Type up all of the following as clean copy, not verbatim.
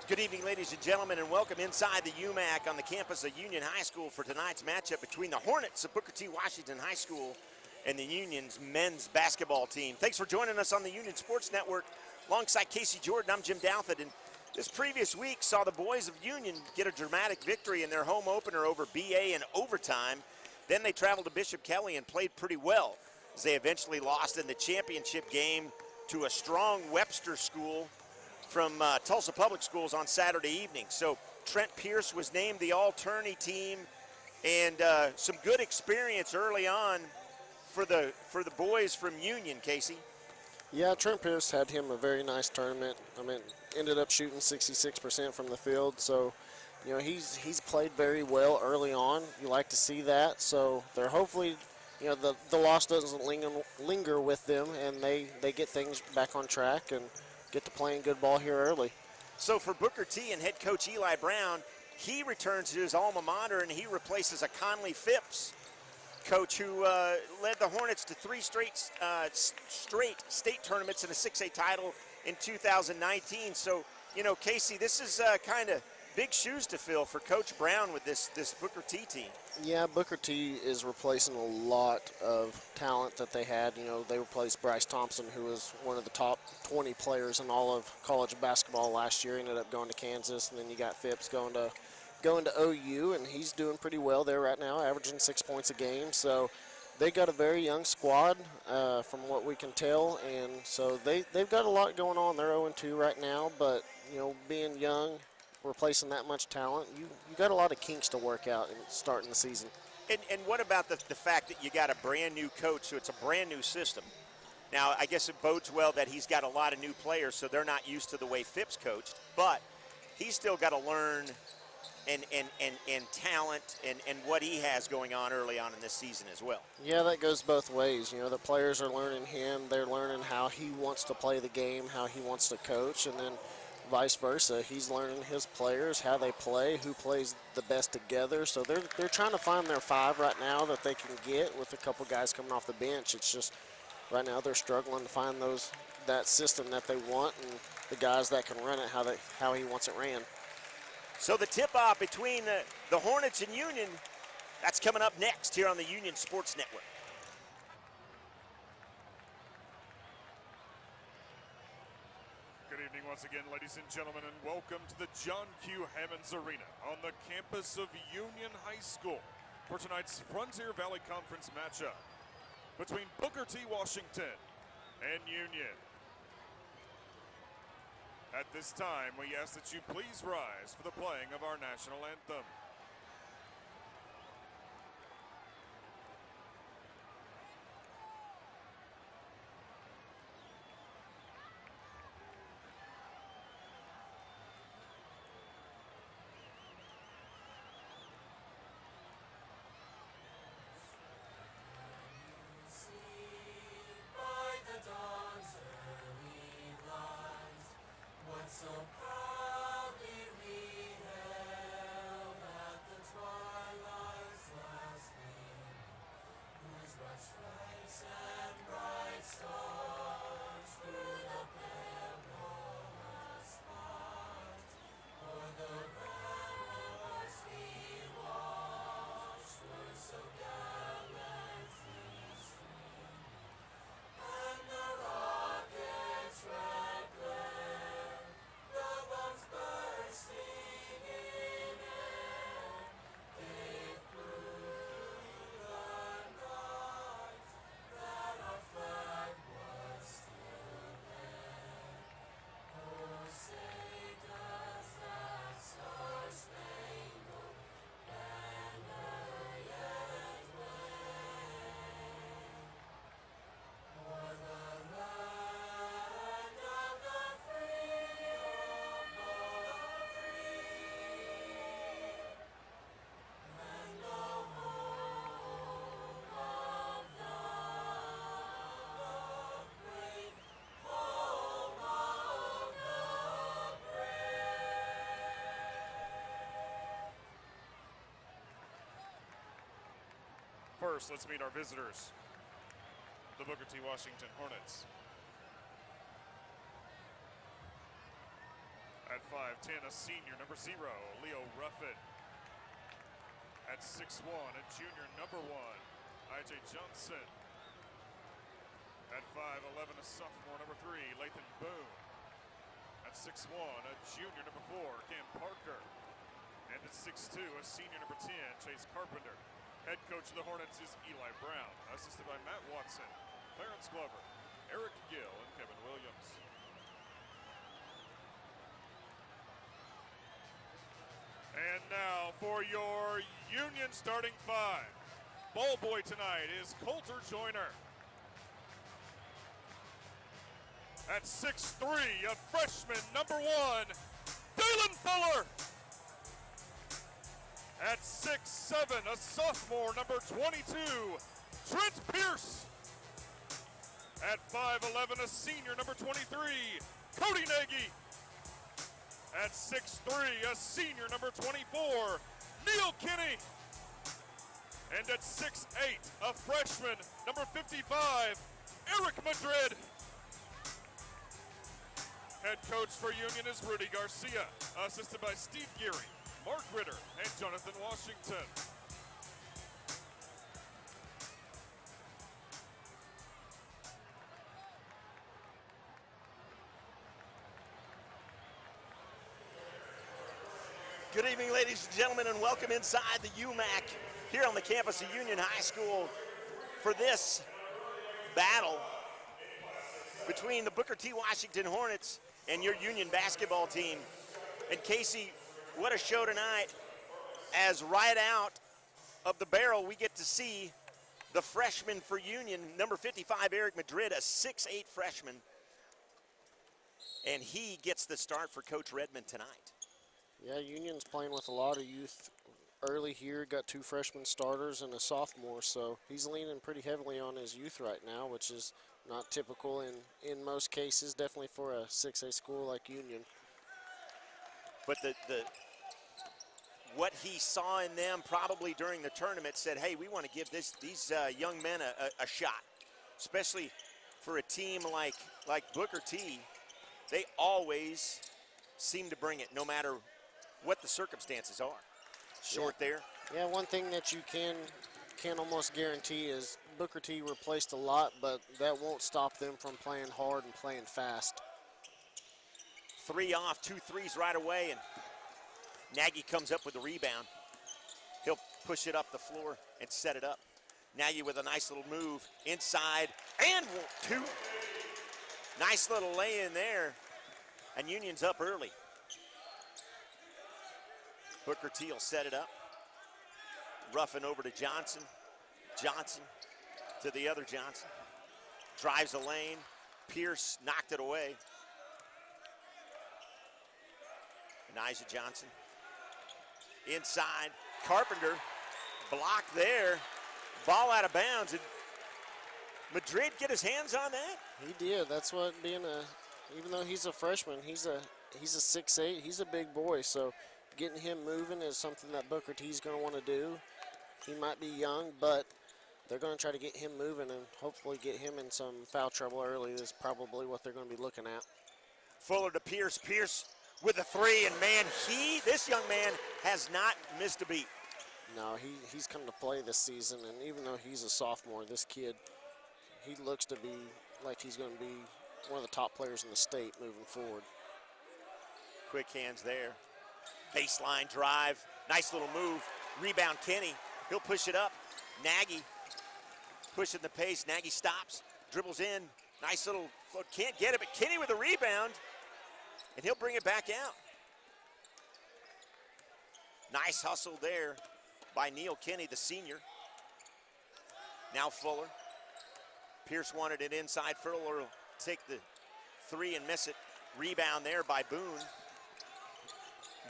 Good evening, ladies and gentlemen, and welcome inside the UMAC on the campus of Union High School for tonight's matchup between the Hornets of Booker T. Washington High School and the Union's men's basketball team. Thanks for joining us on the Union Sports Network. Alongside Casey Jordan, I'm Jim Douthit, and this previous week saw the boys of Union get a dramatic victory in their home opener over BA in overtime. Then they traveled to Bishop Kelly and played pretty well, as they eventually lost in the championship game to a strong Webster school from Tulsa Public Schools on Saturday evening. So Trent Pierce was named the all-tourney team, and some good experience early on for the boys from Union, Casey. Yeah, Trent Pierce had him a very nice tournament. I mean, ended up shooting 66% from the field, so you know he's played very well early on. You like to see that. So they're hopefully, you know, the loss doesn't linger with them, and they get things back on track and get to playing good ball here early. So for Booker T and head coach Eli Brown, he returns to his alma mater and he replaces a Conley Phipps coach who led the Hornets to three straight state tournaments and a 6A title in 2019. So, you know, Casey, this is kind of big shoes to fill for Coach Brown with this Booker T team. Yeah, Booker T is replacing a lot of talent that they had. You know, they replaced Bryce Thompson, who was one of the top 20 players in all of college basketball last year. He ended up going to Kansas, and then you got Phipps going to OU, and he's doing pretty well there right now, averaging 6 points a game. So they got a very young squad from what we can tell, and so they've got a lot going on. They're 0-2 right now, but, you know, being young, replacing that much talent, you got a lot of kinks to work out in starting the season. And what about the fact that you got a brand new coach, so it's a brand new system? Now, I guess it bodes well that he's got a lot of new players, so they're not used to the way Phipps coached, but he's still got to learn and talent and what he has going on early on in this season as well. Yeah, that goes both ways. You know, the players are learning him, they're learning how he wants to play the game, how he wants to coach, and then vice versa. He's learning his players, how they play, who plays the best together. So they're trying to find their five right now that they can get with a couple guys coming off the bench. It's just right now they're struggling to find that system that they want and the guys that can run it how he wants it ran. So the tip-off between the Hornets and Union, that's coming up next here on the Union Sports Network. Good evening once again, ladies and gentlemen, and welcome to the John Q. Hammonds Arena on the campus of Union High School for tonight's Frontier Valley Conference matchup between Booker T. Washington and Union. At this time, we ask that you please rise for the playing of our national anthem. So proudly we hailed at the twilight's last gleam, whose bright stripes and bright stars through the perilous fight, o'er the ramparts we watched were so gallantly streamed, and the rockets' red glare, the bombs bursting in air, gave proof the night that our flag was still there. Oh, say does that star-spangled banner yet wave o'er the land of the free, and the home of the brave, home of the brave. First, let's meet our visitors, the Booker T. Washington Hornets. At At 5'10", a senior, number 0, Leo Ruffin. At 6'1", a junior, number 1, I.J. Johnson. At 5'11", a sophomore, number 3, Lathan Boone. At 6'1", a junior, number 4, Cam Parker. And at 6'2", a senior, number 10, Chase Carpenter. Head coach of the Hornets is Eli Brown, assisted by Matt Watson, Clarence Glover, Eric Gill, and Kevin Williams. And now for your Union starting 5. Ball boy tonight is Coulter Joyner. At 6'3", a freshman, number 1, Dalen Fuller. At 6'7", a sophomore, number 22, Trent Pierce. At 5'11", a senior, number 23, Cody Nagy. At 6'3", a senior, number 24, Neil Kinney. And at 6'8", a freshman, number 55, Eric Madrid. Head coach for Union is Rudy Garcia, assisted by Steve Geary, Mark Ritter, and Jonathan Washington. Good evening, ladies and gentlemen, and welcome inside the UMAC here on the campus of Union High School for this battle between the Booker T. Washington Hornets and your Union basketball team. And Casey, what a show tonight, as right out of the barrel we get to see the freshman for Union, number 55, Eric Madrid, a 6'8" freshman. And he gets the start for Coach Redmond tonight. Yeah, Union's playing with a lot of youth early here. Got 2 freshman starters and a sophomore, so he's leaning pretty heavily on his youth right now, which is not typical in most cases, definitely for a 6A school like Union. But the what he saw in them probably during the tournament said, hey, we want to give these young men a shot, especially for a team like Booker T. They always seem to bring it, no matter what the circumstances are. Short there. Yeah, one thing that you can almost guarantee is Booker T replaced a lot, but that won't stop them from playing hard and playing fast. 3 off, 2 threes right away, and Nagy comes up with the rebound. He'll push it up the floor and set it up. Nagy with a nice little move inside, and 2. Nice little lay in there, and Union's up early. Booker T will set it up. Ruffin over to Johnson. Johnson to the other Johnson. Drives a lane. Pierce knocked it away. And Isaac Johnson. Inside. Carpenter. Blocked there. Ball out of bounds. Did Madrid get his hands on that? He did. That's what being even though he's a freshman, he's a 6'8", he's a big boy, so getting him moving is something that Booker T's going to want to do. He might be young, but they're going to try to get him moving and hopefully get him in some foul trouble early. Is probably what they're going to be looking at. Fuller to Pierce. Pierce with a 3, and man, this young man has not missed a beat. No, he's come to play this season, and even though he's a sophomore, this kid, he looks to be like he's going to be one of the top players in the state moving forward. Quick hands there. Baseline drive. Nice little move. Rebound Kenny. He'll push it up. Nagy pushing the pace. Nagy stops. Dribbles in. Nice little float. Can't get it, but Kenny with the rebound. And he'll bring it back out. Nice hustle there by Neil Kinney, the senior. Now Fuller. Pierce wanted it inside. Fuller will take the 3 and miss it. Rebound there by Boone.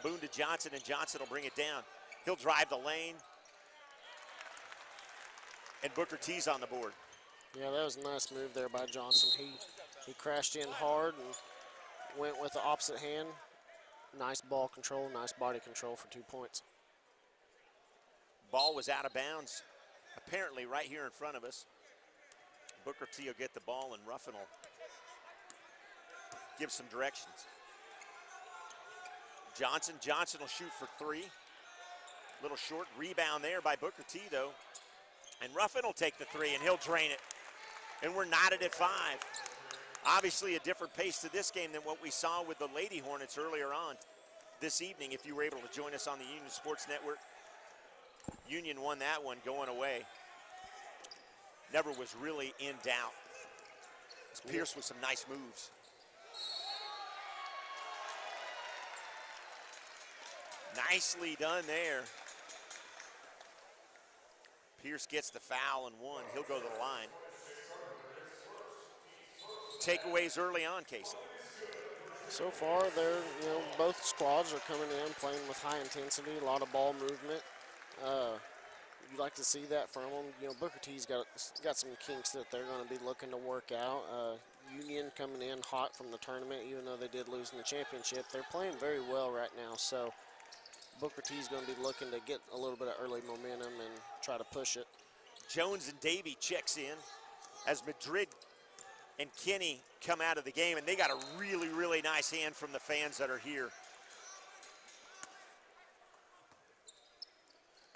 Boone to Johnson, and Johnson will bring it down. He'll drive the lane. And Booker T's on the board. Yeah, that was a nice move there by Johnson. He crashed in hard and went with the opposite hand. Nice ball control, nice body control for 2 points. Ball was out of bounds, apparently right here in front of us. Booker T will get the ball, and Ruffin will give some directions. Johnson will shoot for three. Little short rebound there by Booker T, though. And Ruffin will take the three, and he'll drain it. And we're knotted at 5. Obviously a different pace to this game than what we saw with the Lady Hornets earlier on this evening, if you were able to join us on the Union Sports Network. Union won that one going away. Never was really in doubt. It's Pierce with some nice moves. Nicely done there. Pierce gets the foul and one. He'll go to the line. Takeaways early on, Casey. So far, both squads are coming in playing with high intensity, a lot of ball movement. You like to see that from them. Booker T's got some kinks that they're going to be looking to work out. Union coming in hot from the tournament, even though they did lose in the championship. They're playing very well right now, so Booker T's going to be looking to get a little bit of early momentum and try to push it. Jones and Davey checks in as Madrid and Kinney come out of the game, and they got a really, really nice hand from the fans that are here.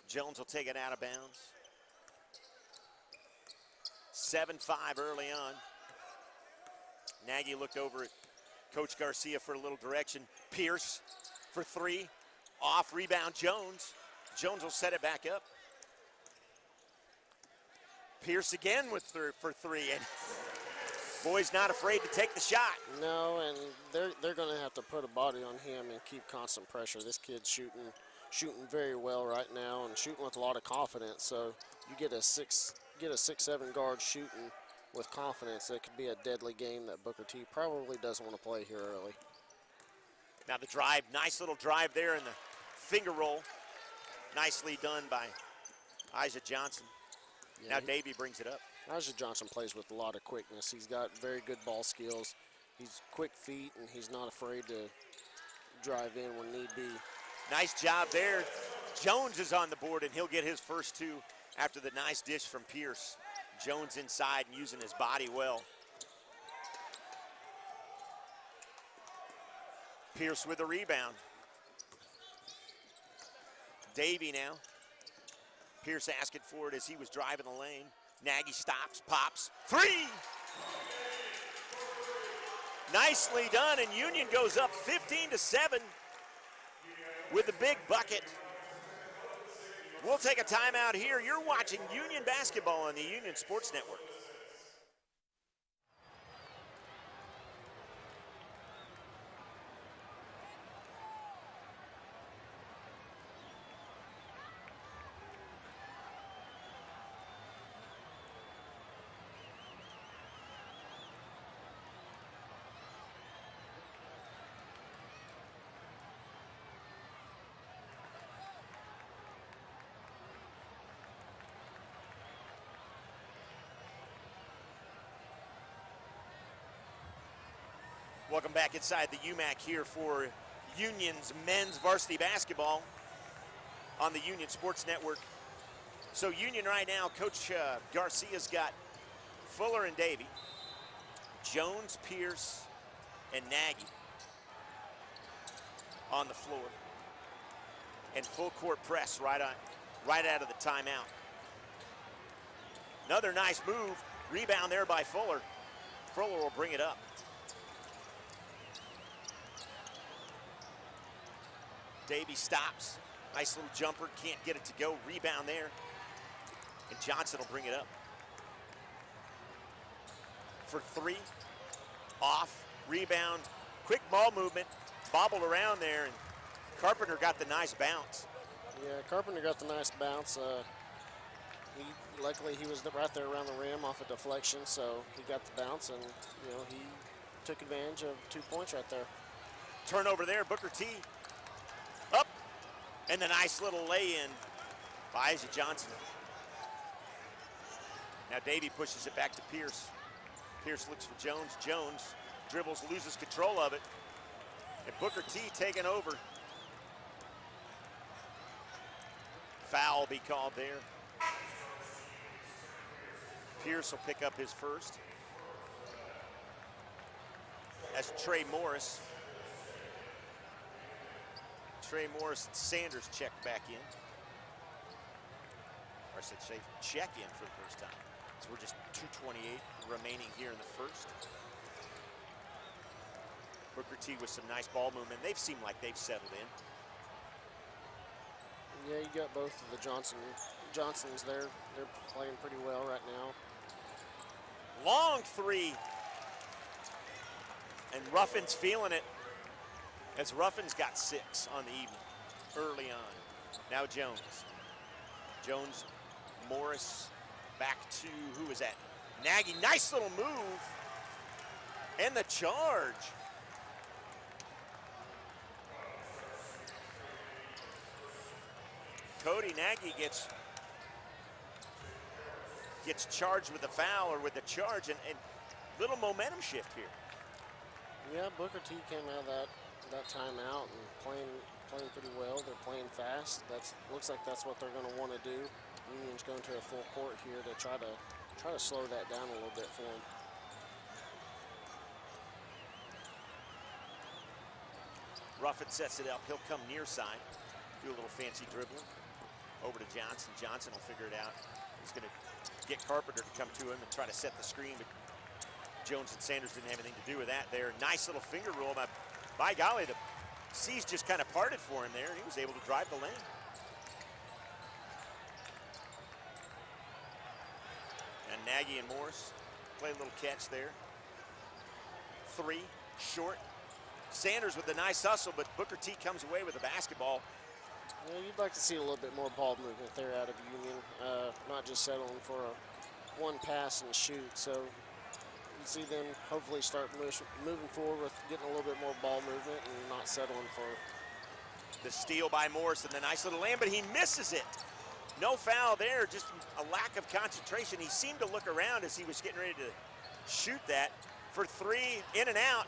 Jones will take it out of bounds. 7-5 early on. Nagy looked over at Coach Garcia for a little direction. Pierce for three. Off rebound Jones. Jones will set it back up. Pierce again for three, and boy's not afraid to take the shot. No, and they're going to have to put a body on him and keep constant pressure. This kid's shooting very well right now and shooting with a lot of confidence. So you get a 6'7" guard shooting with confidence. That could be a deadly game that Booker T probably doesn't want to play here early. Now the drive, nice little drive there in the finger roll. Nicely done by Isaac Johnson. Yeah, now Davey brings it up. Isaac Johnson plays with a lot of quickness. He's got very good ball skills. He's quick feet, and he's not afraid to drive in when need be. Nice job there. Jones is on the board, and he'll get his first two after the nice dish from Pierce. Jones inside and using his body well. Pierce with the rebound. Davey now. Pierce asking for it as he was driving the lane. Nagy stops, pops, three! Nicely done, and Union goes up 15-7 with the big bucket. We'll take a timeout here. You're watching Union basketball on the Union Sports Network. Welcome back inside the UMAC here for Union's men's varsity basketball on the Union Sports Network. So Union right now, Coach Garcia's got Fuller and Davey, Jones, Pierce, and Nagy on the floor. And full court press right out of the timeout. Another nice move, rebound there by Fuller. Fuller will bring it up. Davey stops. Nice little jumper. Can't get it to go. Rebound there. And Johnson will bring it up. For three. Off. Rebound. Quick ball movement. Bobbled around there. And Carpenter got the nice bounce. Yeah, Carpenter got the nice bounce. Luckily he was right there around the rim off a deflection, so he got the bounce, and he took advantage of 2 points right there. Turnover there. Booker T. Up, and the nice little lay-in by Isaac Johnson. Now Davey pushes it back to Pierce. Pierce looks for Jones. Jones dribbles, loses control of it. And Booker T taking over. Foul will be called there. Pierce will pick up his first. That's Trey Morris. Trey Morris and Sanders check back in. Or I said check in for the first time. So we're just 2:28 remaining here in the first. Booker T with some nice ball movement. They've seemed like they've settled in. Yeah, you got both of the Johnsons there. They're playing pretty well right now. Long three. And Ruffin's feeling it, as Ruffin's got 6 on the evening early on. Now Jones. Jones, Morris, back to, who is that? Nagy, nice little move. And the charge. Cody Nagy gets charged with the foul or with the charge, and little momentum shift here. Yeah, Booker T came out of that timeout and playing pretty well. They're playing fast. Looks like that's what they're going to want to do. Union's going to a full court here to try to slow that down a little bit for them. Ruffin sets it up. He'll come near side, do a little fancy dribbling. Over to Johnson. Johnson will figure it out. He's going to get Carpenter to come to him and try to set the screen, but Jones and Sanders didn't have anything to do with that there. Nice little finger roll. By golly, the seas just kind of parted for him there. He was able to drive the lane. And Nagy and Morris play a little catch there. 3, short. Sanders with a nice hustle, but Booker T comes away with the basketball. Yeah, you'd like to see a little bit more ball movement there out of Union, not just settling for a one pass and shoot. So you see them hopefully start moving forward with getting a little bit more ball movement and not settling for. The steal by Morris and the nice little land, but he misses it. No foul there, just a lack of concentration. He seemed to look around as he was getting ready to shoot that for 3, in and out.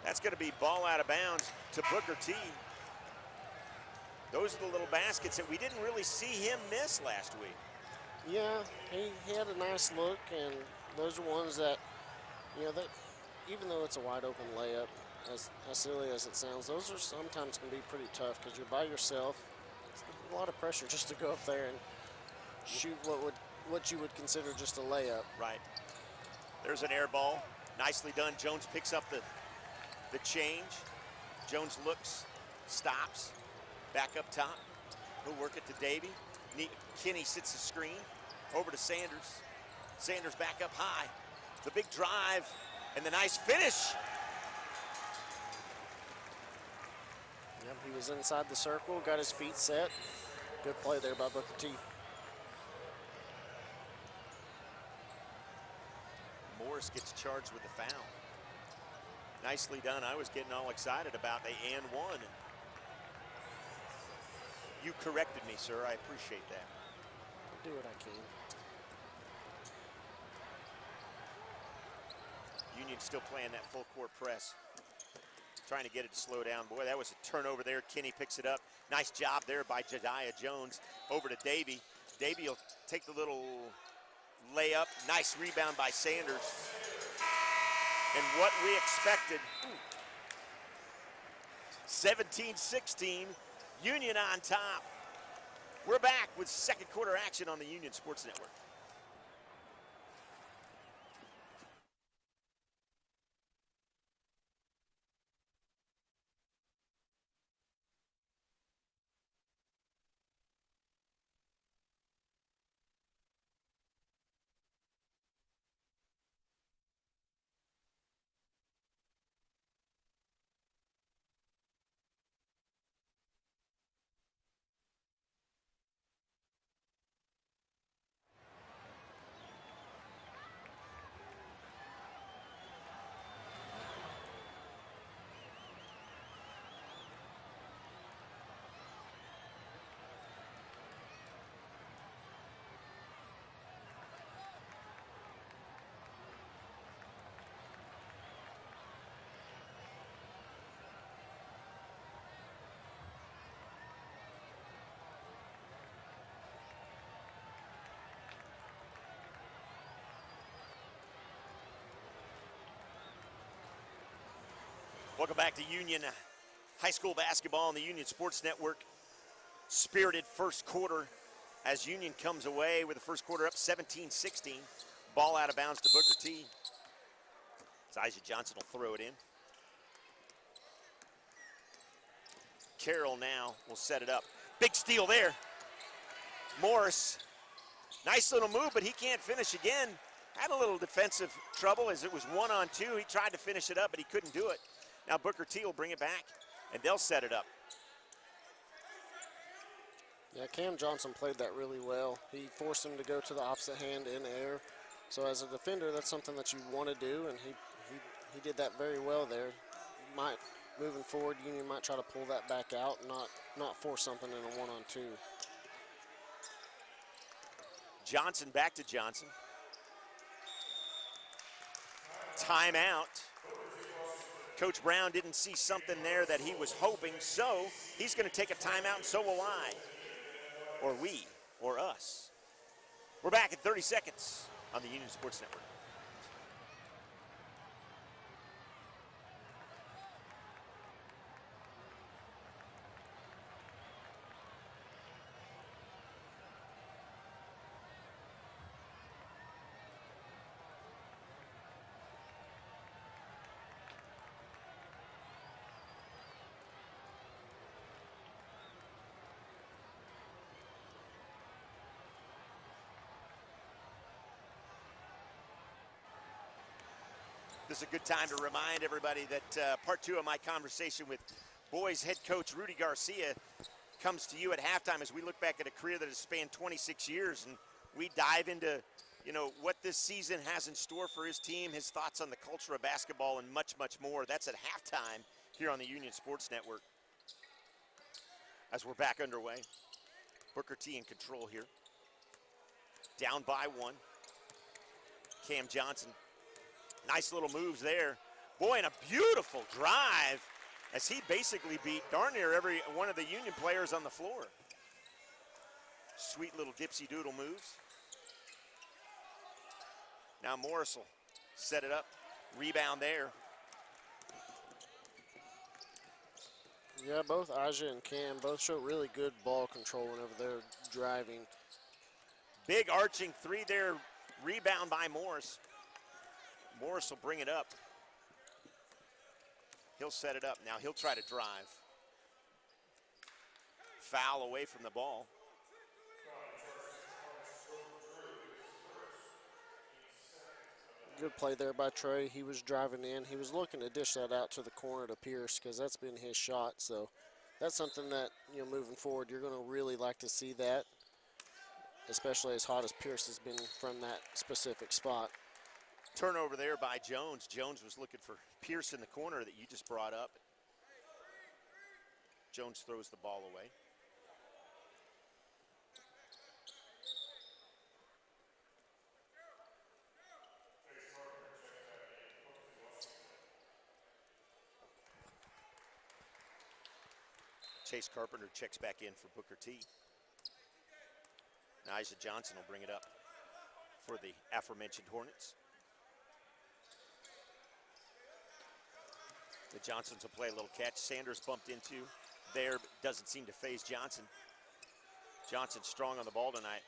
That's going to be ball out of bounds to Booker T. Those are the little baskets that we didn't really see him miss last week. Yeah, he had a nice look, and those are ones that, you know, that even though it's a wide open layup, as silly as it sounds, those are sometimes can be pretty tough because you're by yourself. It's a lot of pressure just to go up there and shoot what you would consider just a layup. Right. There's an air ball. Nicely done. Jones picks up the change. Jones looks, stops. Back up top. He'll work it to Davey. Kinney sits the screen. Over to Sanders. Sanders back up high. The big drive and the nice finish. Yep, he was inside the circle, got his feet set. Good play there by Booker T. Morris gets charged with the foul. Nicely done. I was getting all excited about the and one. You corrected me, sir. I appreciate that. I'll do what I can. Union still playing that full court press. Trying to get it to slow down. Boy, that was a turnover there. Kinney picks it up. Nice job there by Jediah Jones. Over to Davey. Davey will take the little layup. Nice rebound by Sanders. And what we expected. 17-16. Union on top. We're back with second quarter action on the Union Sports Network. Welcome back to Union High school basketball on the Union Sports Network. Spirited first quarter as Union comes away with the first quarter up 17-16. Ball out of bounds to Booker T. As Isaac Johnson will throw it in. Carroll now will set it up. Big steal there. Morris, nice little move, but he can't finish again. Had a little defensive trouble as it was 1-on-2. He tried to finish it up, but he couldn't do it. Now Booker T will bring it back, and they'll set it up. Yeah, Cam Johnson played that really well. He forced him to go to the opposite hand in air. So as a defender, that's something that you want to do, and he did that very well there. Moving forward, Union might try to pull that back out and not force something in a 1-on-2. Johnson back to Johnson. Timeout. Coach Brown didn't see something there that he was hoping, so he's going to take a timeout, and so will I. Or we, or us. We're back in 30 seconds on the Union Sports Network. This is a good time to remind everybody that part two of my conversation with boys head coach Rudy Garcia comes to you at halftime as we look back at a career that has spanned 26 years, and we dive into, what this season has in store for his team, his thoughts on the culture of basketball, and much, much more. That's at halftime here on the Union Sports Network. As we're back underway, Booker T in control here. Down by one. Cam Johnson. Nice little moves there. Boy, and a beautiful drive as he basically beat darn near every one of the Union players on the floor. Sweet little dipsy doodle moves. Now Morris will set it up. Rebound there. Yeah, both Aja and Cam both show really good ball control whenever they're driving. Big arching three there. Rebound by Morris. Morris will bring it up. He'll set it up. Now he'll try to drive. Foul away from the ball. Good play there by Trey. He was driving in. He was looking to dish that out to the corner to Pierce because that's been his shot. So that's something that, moving forward, you're going to really like to see that, especially as hot as Pierce has been from that specific spot. Turnover there by Jones. Jones was looking for Pierce in the corner that you just brought up. Jones throws the ball away. Chase Carpenter checks back in for Booker T. Now Isaac Johnson will bring it up for the aforementioned Hornets. The Johnsons will play a little catch. Sanders bumped into there, but doesn't seem to phase Johnson. Johnson strong on the ball tonight.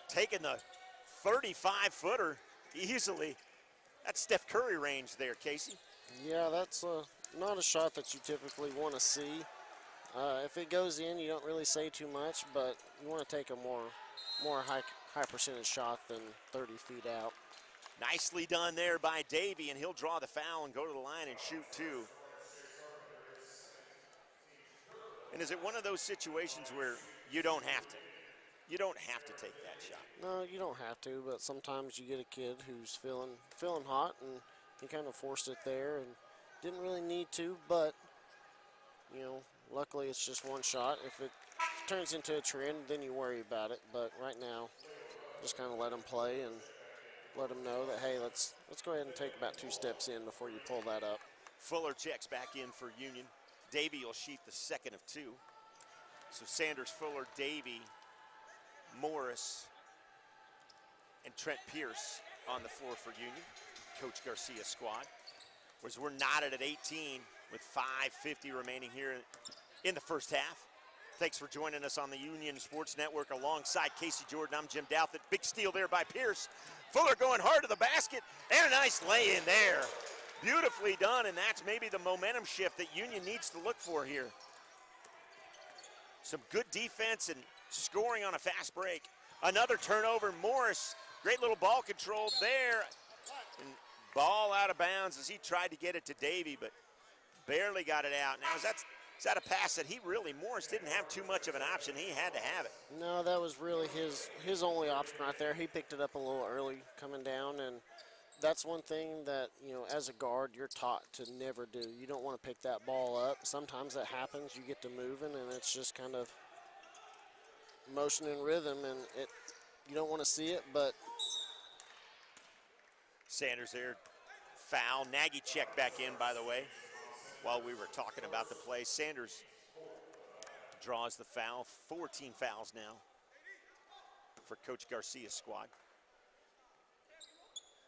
Taking the 35-footer easily. That's Steph Curry range there, Casey. Yeah, that's not a shot that you typically want to see. If it goes in, you don't really say too much, but you want to take a more high percentage shot than 30 feet out. Nicely done there by Davey, and he'll draw the foul and go to the line and shoot two. And is it one of those situations where you don't have to? You don't have to take that shot. No, you don't have to, but sometimes you get a kid who's feeling hot, and he kind of forced it there and didn't really need to, but, luckily it's just one shot. If it turns into a trend, then you worry about it, but right now, just kind of let him play and let him know that, hey, let's go ahead and take about 2 steps in before you pull that up. Fuller checks back in for Union. Davey will sheet the second of 2. So Sanders, Fuller, Davey, Morris, and Trent Pierce on the floor for Union, Coach Garcia's squad. Whereas we're knotted at 18 with 5:50 remaining here in the first half. Thanks for joining us on the Union Sports Network alongside Casey Jordan. I'm Jim Douthit. Big steal there by Pierce. Fuller going hard to the basket, and a nice lay in there. Beautifully done, and that's maybe the momentum shift that Union needs to look for here. Some good defense and scoring on a fast break. Another turnover. Morris, great little ball control there. And ball out of bounds as he tried to get it to Davey, but barely got it out. Now, is that a pass that Morris didn't have too much of an option. He had to have it. No, that was really his only option right there. He picked it up a little early coming down, and that's one thing that, as a guard, you're taught to never do. You don't want to pick that ball up. Sometimes that happens. You get to moving, and it's just kind of motion and rhythm, and you don't want to see it, but Sanders there, foul. Nagy checked back in, by the way, while we were talking about the play. Sanders draws the foul. 14 fouls now for Coach Garcia's squad.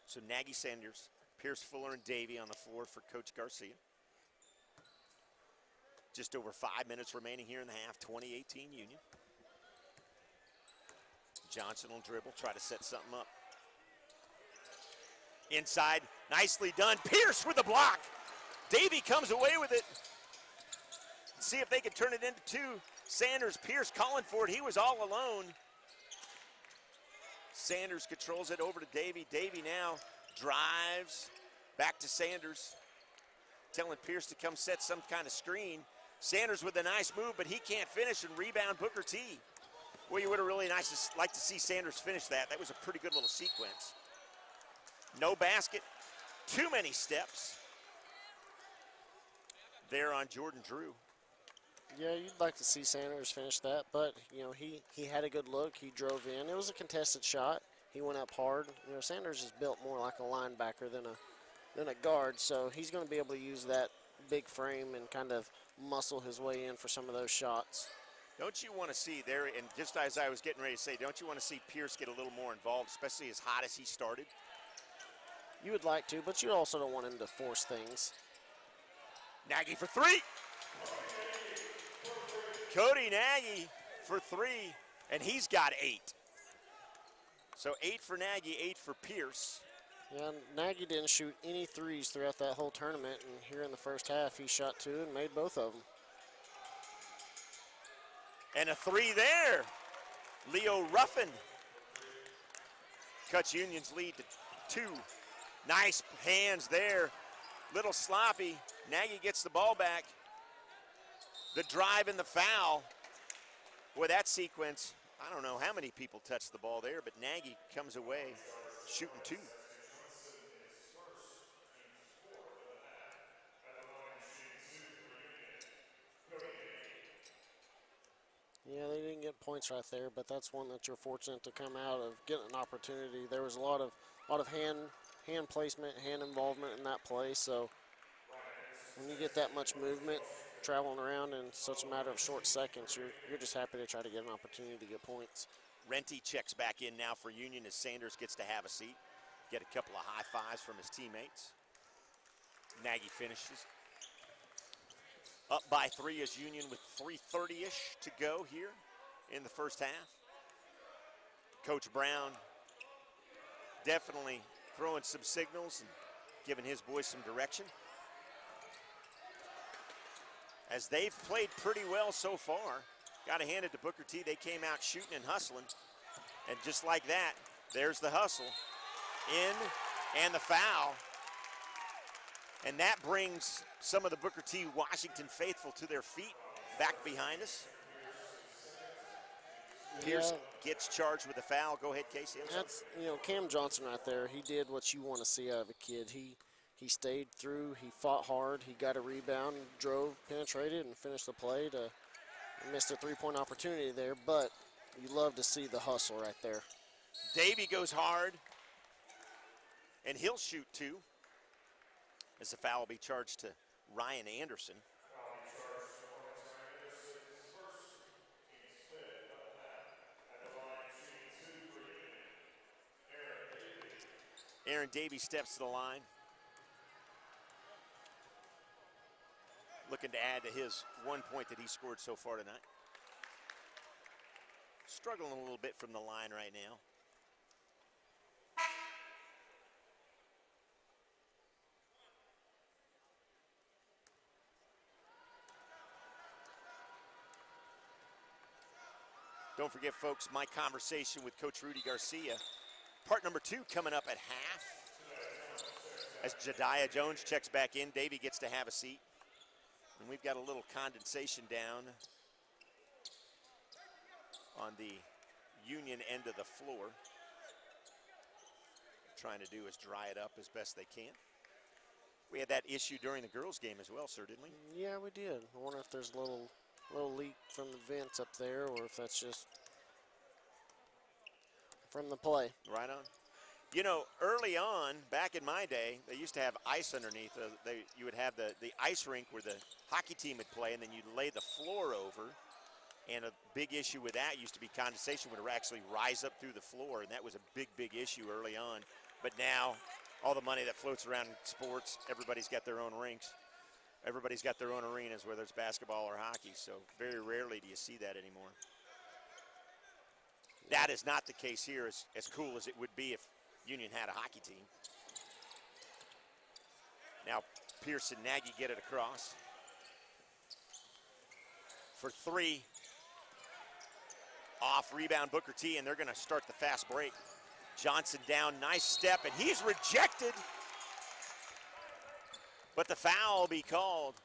So Nagy, Sanders, Pierce, Fuller, and Davey on the floor for Coach Garcia. Just over 5 minutes remaining here in the half, 20-18 Union. Johnson will dribble, try to set something up. Inside, nicely done. Pierce with the block. Davey comes away with it. See if they can turn it into two. Sanders, Pierce calling for it. He was all alone. Sanders controls it over to Davey. Davey now drives back to Sanders, telling Pierce to come set some kind of screen. Sanders with a nice move, but he can't finish, and rebound Booker T. Well, you would have really liked to see Sanders finish that. That was a pretty good little sequence. No basket, too many steps there on Jordan Drew. yeah, you'd like to see Sanders finish that, but, he had a good look. He drove in. It was a contested shot. He went up hard. Sanders is built more like a linebacker than a guard, so he's going to be able to use that big frame and kind of muscle his way in for some of those shots. Don't you want to see there, and just as I was getting ready to say, don't you want to see Pierce get a little more involved, especially as hot as he started? You would like to, but you also don't want him to force things. Nagy for three. Cody Nagy for three, and he's got 8. So 8 for Nagy, 8 for Pierce. Yeah, Nagy didn't shoot any threes throughout that whole tournament, and here in the first half, he shot 2 and made both of them. And a 3 there. Leo Ruffin cuts Union's lead to 2. Nice hands there. Little sloppy. Nagy gets the ball back. The drive and the foul. Boy, that sequence, I don't know how many people touched the ball there, but Nagy comes away shooting 2. Yeah, they didn't get points right there, but that's one that you're fortunate to come out of, getting an opportunity. There was a lot of hand placement, hand involvement in that play, so when you get that much movement traveling around in such a matter of short seconds, you're just happy to try to get an opportunity to get points. Renty checks back in now for Union as Sanders gets to have a seat, get a couple of high fives from his teammates. Nagy finishes. Up by 3 as Union with 3:30-ish to go here in the first half. Coach Brown definitely throwing some signals and giving his boys some direction. As they've played pretty well so far. Got to hand it to Booker T. They came out shooting and hustling. And just like that, there's the hustle. In and the foul. And that brings some of the Booker T. Washington faithful to their feet back behind us. Pierce gets charged with a foul. Go ahead, Casey. That's, Cam Johnson right there. He did what you want to see out of a kid. He stayed through. He fought hard. He got a rebound, drove, penetrated, and finished the play. Missed a three-point opportunity there, but you love to see the hustle right there. Davey goes hard, and he'll shoot 2. As the foul will be charged to Ryan Anderson. Aaron Davey steps to the line. looking to add to his 1 point that he scored so far tonight. Struggling a little bit from the line right now. Don't forget, folks, my conversation with Coach Rudy Garcia. Part number 2 coming up at half. As Jediah Jones checks back in, Davey gets to have a seat. And we've got a little condensation down on the Union end of the floor. Trying to do is dry it up as best they can. We had that issue during the girls' game as well, sir, didn't we? Yeah, we did. I wonder if there's a little leak from the vents up there, or if that's just from the play. Right on. You know, early on, back in my day, they used to have ice underneath. You would have the ice rink where the hockey team would play, and then you'd lay the floor over. And a big issue with that used to be condensation would actually rise up through the floor, and that was a big, big issue early on. But now, all the money that floats around in sports, everybody's got their own rinks. Everybody's got their own arenas, whether it's basketball or hockey, so very rarely do you see that anymore. That is not the case here, as cool as it would be if Union had a hockey team. Now, Pierce and Nagy get it across. For 3, off rebound Booker T, and they're going to start the fast break. Johnson down, nice step, and he's rejected. But the foul will be called.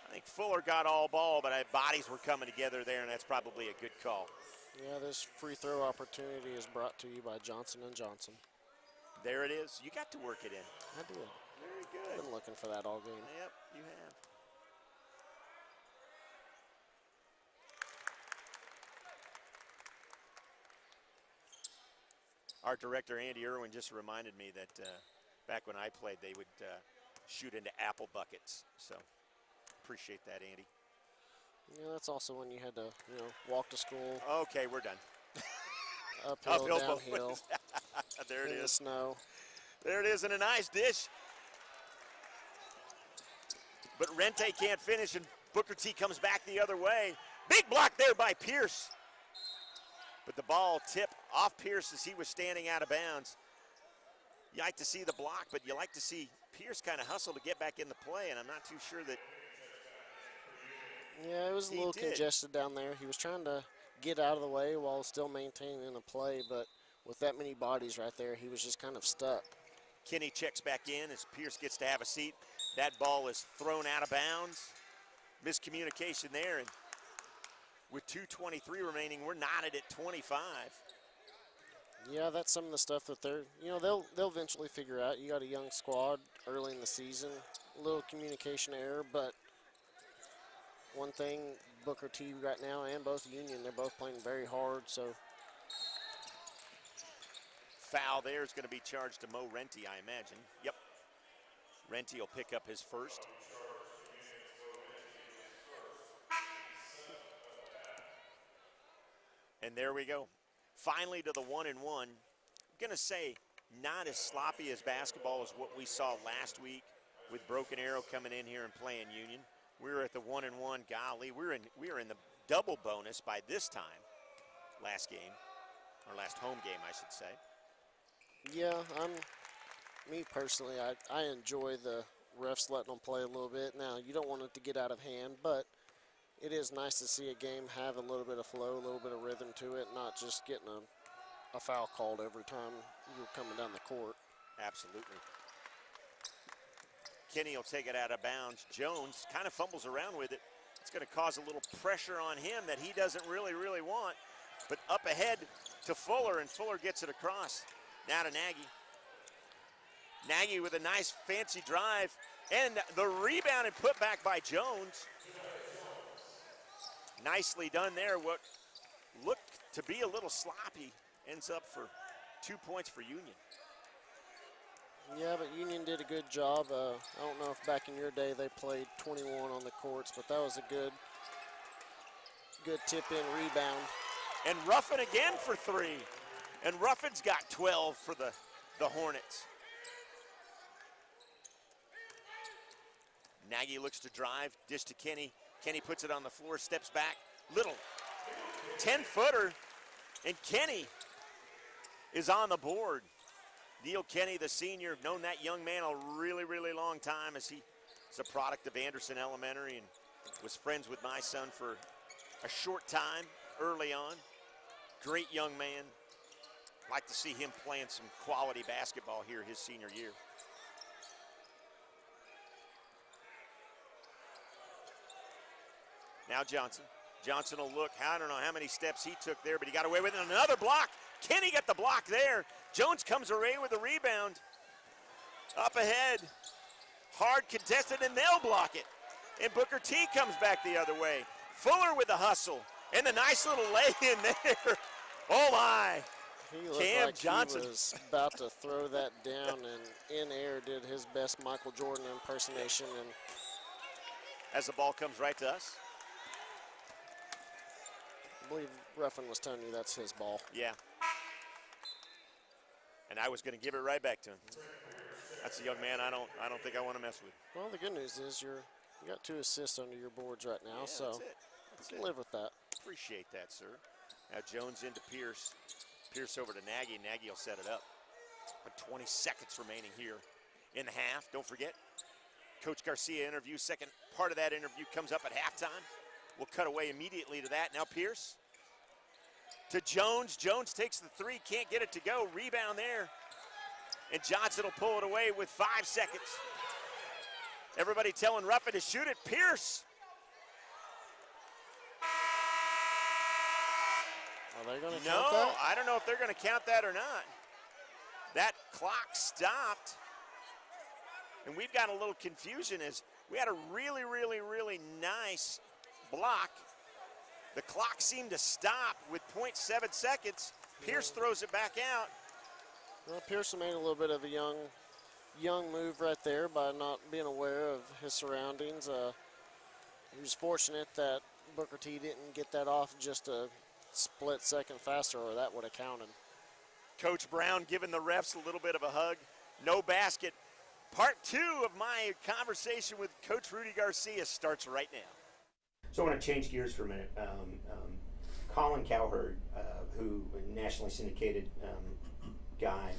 I think Fuller got all ball, but bodies were coming together there, and that's probably a good call. Yeah, this free throw opportunity is brought to you by Johnson & Johnson. There it is. You got to work it in. I did. Very good. Been looking for that all game. Yep, you have. Our director, Andy Irwin, just reminded me that back when I played, they would shoot into apple buckets. So appreciate that, Andy. Yeah, that's also when you had to, walk to school. Okay, we're done. Uphill, downhill. There it in the is. snow. There it is in a nice dish. But Rente can't finish, and Booker T comes back the other way. Big block there by Pierce. But the ball tipped off Pierce as he was standing out of bounds. You like to see the block, but you like to see Pierce kind of hustle to get back in the play, and I'm not too sure that. Yeah, it was a little congested down there. He was trying to get out of the way while still maintaining the play, but with that many bodies right there, he was just kind of stuck. Kenny checks back in as Pierce gets to have a seat. That ball is thrown out of bounds. Miscommunication there, and with 2:23 remaining, we're knotted at 25. Yeah, that's some of the stuff that they'll eventually figure out. You got a young squad early in the season, a little communication error, but one thing, Booker T right now and both Union, they're both playing very hard, so. Foul there is going to be charged to Mo Rente, I imagine. Yep. Rente will pick up his first. And there we go. Finally to the 1-and-1. I'm going to say not as sloppy as basketball as what we saw last week with Broken Arrow coming in here and playing Union. We were at the 1-and-1. Golly, we were in the double bonus by this time last game, or last home game, I should say. Yeah, me personally, I enjoy the refs letting them play a little bit. Now, you don't want it to get out of hand, but it is nice to see a game have a little bit of flow, a little bit of rhythm to it, not just getting a foul called every time you're coming down the court. Absolutely. Kenny will take it out of bounds. Jones kind of fumbles around with it. It's going to cause a little pressure on him that he doesn't really want. But up ahead to Fuller, and Fuller gets it across. Now to Nagy. Nagy with a nice fancy drive, and the rebound and put back by Jones. Nicely done there. What looked to be a little sloppy ends up for 2 points for Union. Yeah, but Union did a good job. I don't know if back in your day they played 21 on the courts, but that was a good tip-in rebound. And Ruffin again for 3. And Ruffin's got 12 for the Hornets. Nagy looks to drive, dish to Kenny. Kenny puts it on the floor, steps back. Little 10-footer, and Kenny is on the board. Neil Kenny, the senior, known that young man a really, really long time, as he is a product of Anderson Elementary and was friends with my son for a short time early on. Great young man. Like to see him playing some quality basketball here his senior year. Now Johnson. Johnson will look. I don't know how many steps he took there, but he got away with it. Another block. Kenny got the block there. Jones comes away with the rebound. Up ahead. Hard contested, and they'll block it. And Booker T comes back the other way. Fuller with the hustle. And the nice little lay in there. Oh, my. He looked Cam like Johnson. he was about to throw that down, and in air did his best Michael Jordan impersonation. And As the ball comes right to us. I believe Ruffin was telling you that's his ball. Yeah. And I was going to give it right back to him. That's a young man I don't think I want to mess with. Well, the good news is you got 2 assists under your boards right now, Yeah, so that's it. you can live with that. Appreciate that, sir. Now Jones into Pierce. Pierce over to Nagy. Nagy will set it up. With 20 seconds remaining here in the half. Don't forget, Coach Garcia interview. Second part of that interview comes up at halftime. We'll cut away immediately to that. Now Pierce to Jones. Jones takes the 3, can't get it to go. Rebound there. And Johnson will pull it away with 5 seconds. Everybody telling Ruffin to shoot it. Pierce. Are they going to No, count that? I don't know if they're going to count that or not. That clock stopped. And we've got a little confusion as we had a really, really, really nice block. The clock seemed to stop with 0.7 seconds. Pierce throws it back out. Well, Pearson made a little bit of a young move right there by not being aware of his surroundings. He was fortunate that Booker T didn't get that off just a split second faster, or that would have counted. Coach Brown giving the refs a little bit of a hug. No basket. Part 2 of my conversation with Coach Rudy Garcia starts right now. So I want to change gears for a minute. Colin Cowherd, who nationally syndicated guy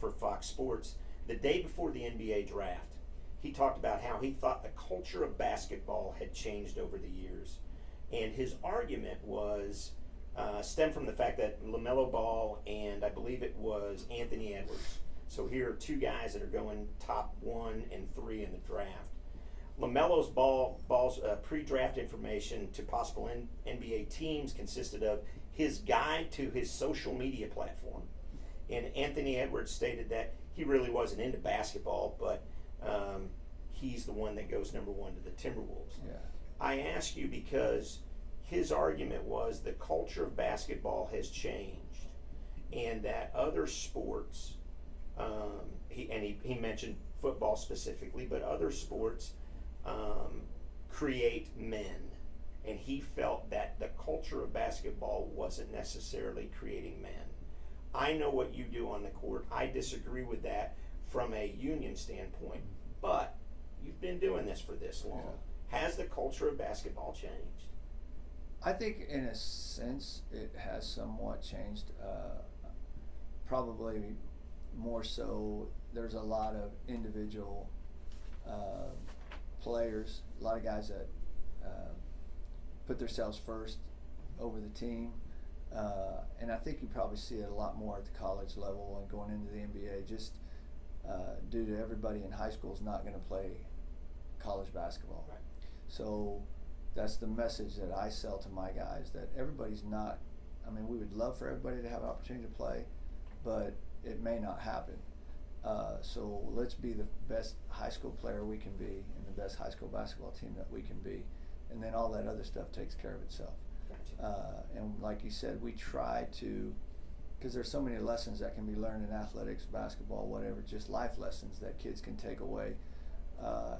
for Fox Sports, the day before the NBA draft, he talked about how he thought the culture of basketball had changed over the years. And his argument was stemmed from the fact that LaMelo Ball and I believe it was Anthony Edwards. So here are 2 guys that are going top 1 and 3 in the draft. LaMelo's ball's pre-draft information to possible NBA teams consisted of his guide to his social media platform. And Anthony Edwards stated that he really wasn't into basketball, but he's the one that goes number 1 to the Timberwolves. Yeah. I ask you because his argument was the culture of basketball has changed, and that other sports, he mentioned football specifically, but other sports create men, and he felt that the culture of basketball wasn't necessarily creating men. I know what you do on the court. I disagree with that from a union standpoint, but you've been doing this for this long. Yeah. Has the culture of basketball changed? I think in a sense it has somewhat changed. Probably more so, there's a lot of individual players, a lot of guys that put themselves first over the team. And I think you probably see it a lot more at the college level and going into the NBA, just due to everybody in high school is not going to play college basketball. Right. So that's the message that I sell to my guys, that everybody's not, I mean, we would love for everybody to have an opportunity to play, but it may not happen. So let's be the best high school player we can be and the best high school basketball team that we can be. And then all that other stuff takes care of itself. Gotcha. And like you said, we try to, because there's so many lessons that can be learned in athletics, basketball, whatever, just life lessons that kids can take away.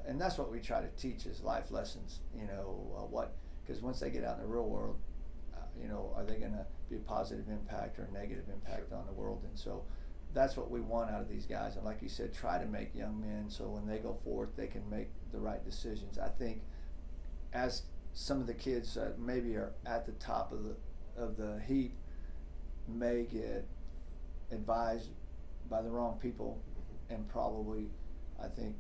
And that's what we try to teach is life lessons, because once they get out in the real world, are they going to be a positive impact or a negative impact on the world? And so that's what we want out of these guys. And like you said, try to make young men so when they go forth, they can make the right decisions. I think as some of the kids that maybe are at the top of the heap may get advised by the wrong people, and probably I think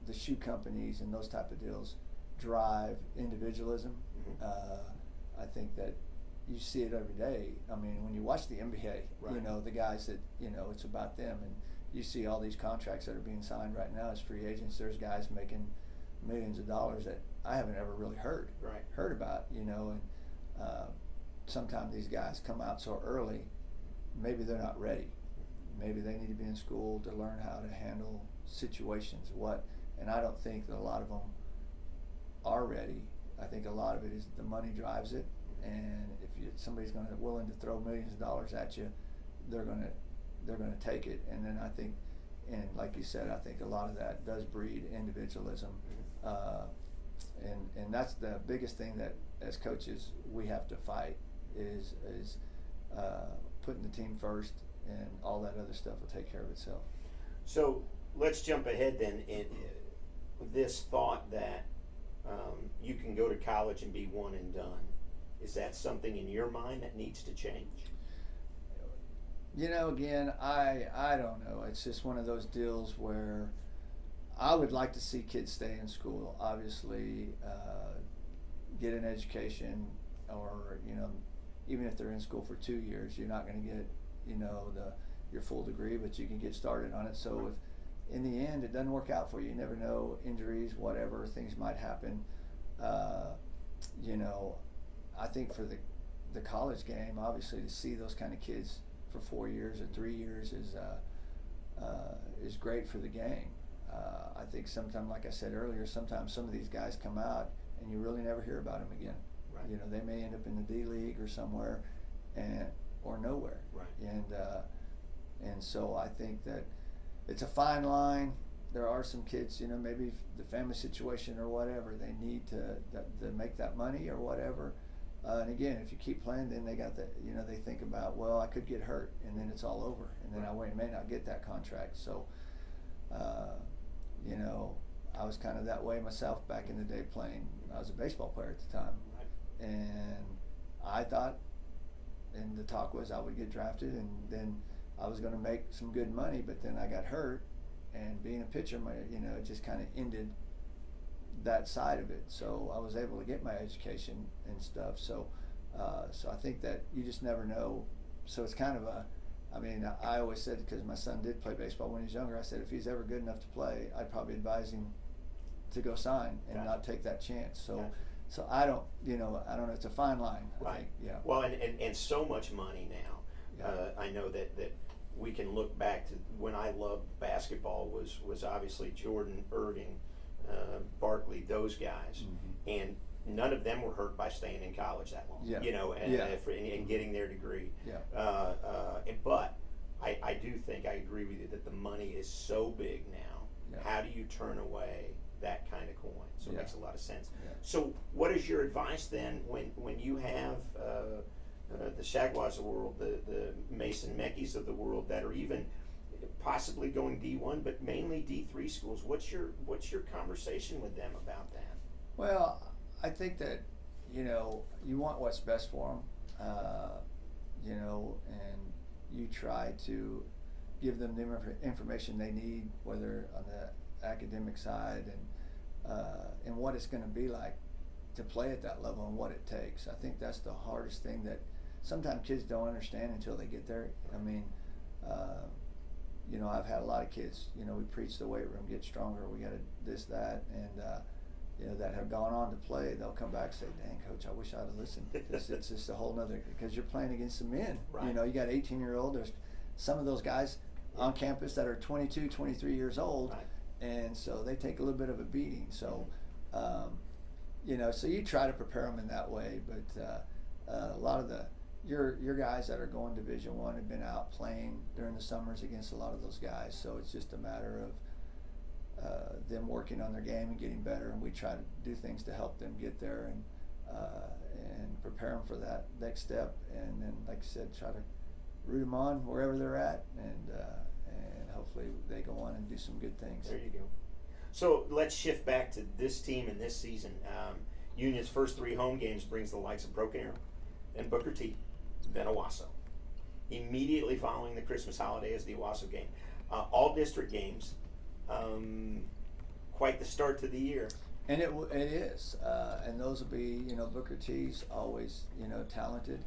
the shoe companies and those type of deals drive individualism. I think that you see it every day. I mean, when you watch the NBA, Right. you know, the guys that, you know, it's about them, and you see all these contracts that are being signed right now as free agents. There's guys making millions of dollars that I haven't ever really heard about, you know, and sometimes these guys come out so early, maybe they're not ready. Maybe they need to be in school to learn how to handle situations. And I don't think that a lot of them are ready. I think a lot of it is the money drives it, and if somebody's willing to throw millions of dollars at you, they're gonna take it. And then I think, and like you said, I think a lot of that does breed individualism, and that's the biggest thing that as coaches we have to fight is putting the team first, and all that other stuff will take care of itself. So let's jump ahead then in this thought that you can go to college and be one and done. Is that something in your mind that needs to change? You know, again, I don't know. It's just one of those deals where I would like to see kids stay in school, obviously, get an education, or, you know, even if they're in school for 2 years, you're not going to get, you know, your full degree, but you can get started on it. So if in the end it doesn't work out for you, you never know, injuries, whatever, things might happen. You know, I think for the college game, obviously, to see those kind of kids for 4 years or 3 years is great for the game. I think sometimes, like I said earlier, sometimes some of these guys come out and you really never hear about them again. Right. You know, they may end up in the D League or somewhere, or nowhere. Right. And so I think that it's a fine line. There are some kids, you know, maybe the family situation or whatever, they need to make that money or whatever. And again, if you keep playing, then they got that, you know, they think about, well, I could get hurt, and then it's all over, and then I may not get that contract. So, you know, I was kind of that way myself back in the day playing. I was a baseball player at the time, and I thought, and the talk was I would get drafted, and then I was going to make some good money, but then I got hurt, and being a pitcher, you know, it just kind of ended that side of it. So I was able to get my education and stuff. So I think that you just never know. So it's kind of I always said, because my son did play baseball when he was younger, I said if he's ever good enough to play, I'd probably advise him to go sign and not take that chance. So so I don't know, it's a fine line. I think, yeah. Well, and so much money now. Yeah. I know that we can look back to when I loved basketball was obviously Jordan, Irving, Barkley, those guys, and none of them were hurt by staying in college that long. Yeah. You know, and getting their degree. Yeah. But I do think I agree with you that the money is so big now. Yeah. How do you turn away that kind of coin? So it Yeah. makes a lot of sense. Yeah. So what is your advice then when you have the Shagwas of the world, the Mason Meckies of the world that are even possibly going D1, but mainly D3 schools? What's your conversation with them about that? Well, I think that, you know, you want what's best for them, you know, and you try to give them the information they need, whether on the academic side and what it's going to be like to play at that level and what it takes. I think that's the hardest thing that sometimes kids don't understand until they get there. I mean, you know, I've had a lot of kids, you know, we preach the weight room, get stronger, we got to this, that, and, you know, that have gone on to play, they'll come back and say, dang, coach, I wish I'd have listened. It's just a whole nother, because you're playing against the men. Right. You know, you got 18-year-old, there's some of those guys on campus that are 22, 23 years old, Right. and so they take a little bit of a beating. So, you know, so you try to prepare them in that way, but a lot of your guys that are going Division I have been out playing during the summers against a lot of those guys, so it's just a matter of them working on their game and getting better, and we try to do things to help them get there and prepare them for that next step, and then, like I said, try to root them on wherever they're at, and hopefully they go on and do some good things. There you go. So let's shift back to this team and this season. Union's first 3 home games brings the likes of Broken Arrow, then Booker T, then Owasso. Immediately following the Christmas holiday is the Owasso game. All district games. Quite the start to the year. And it is, and those will be, Booker T's always, talented.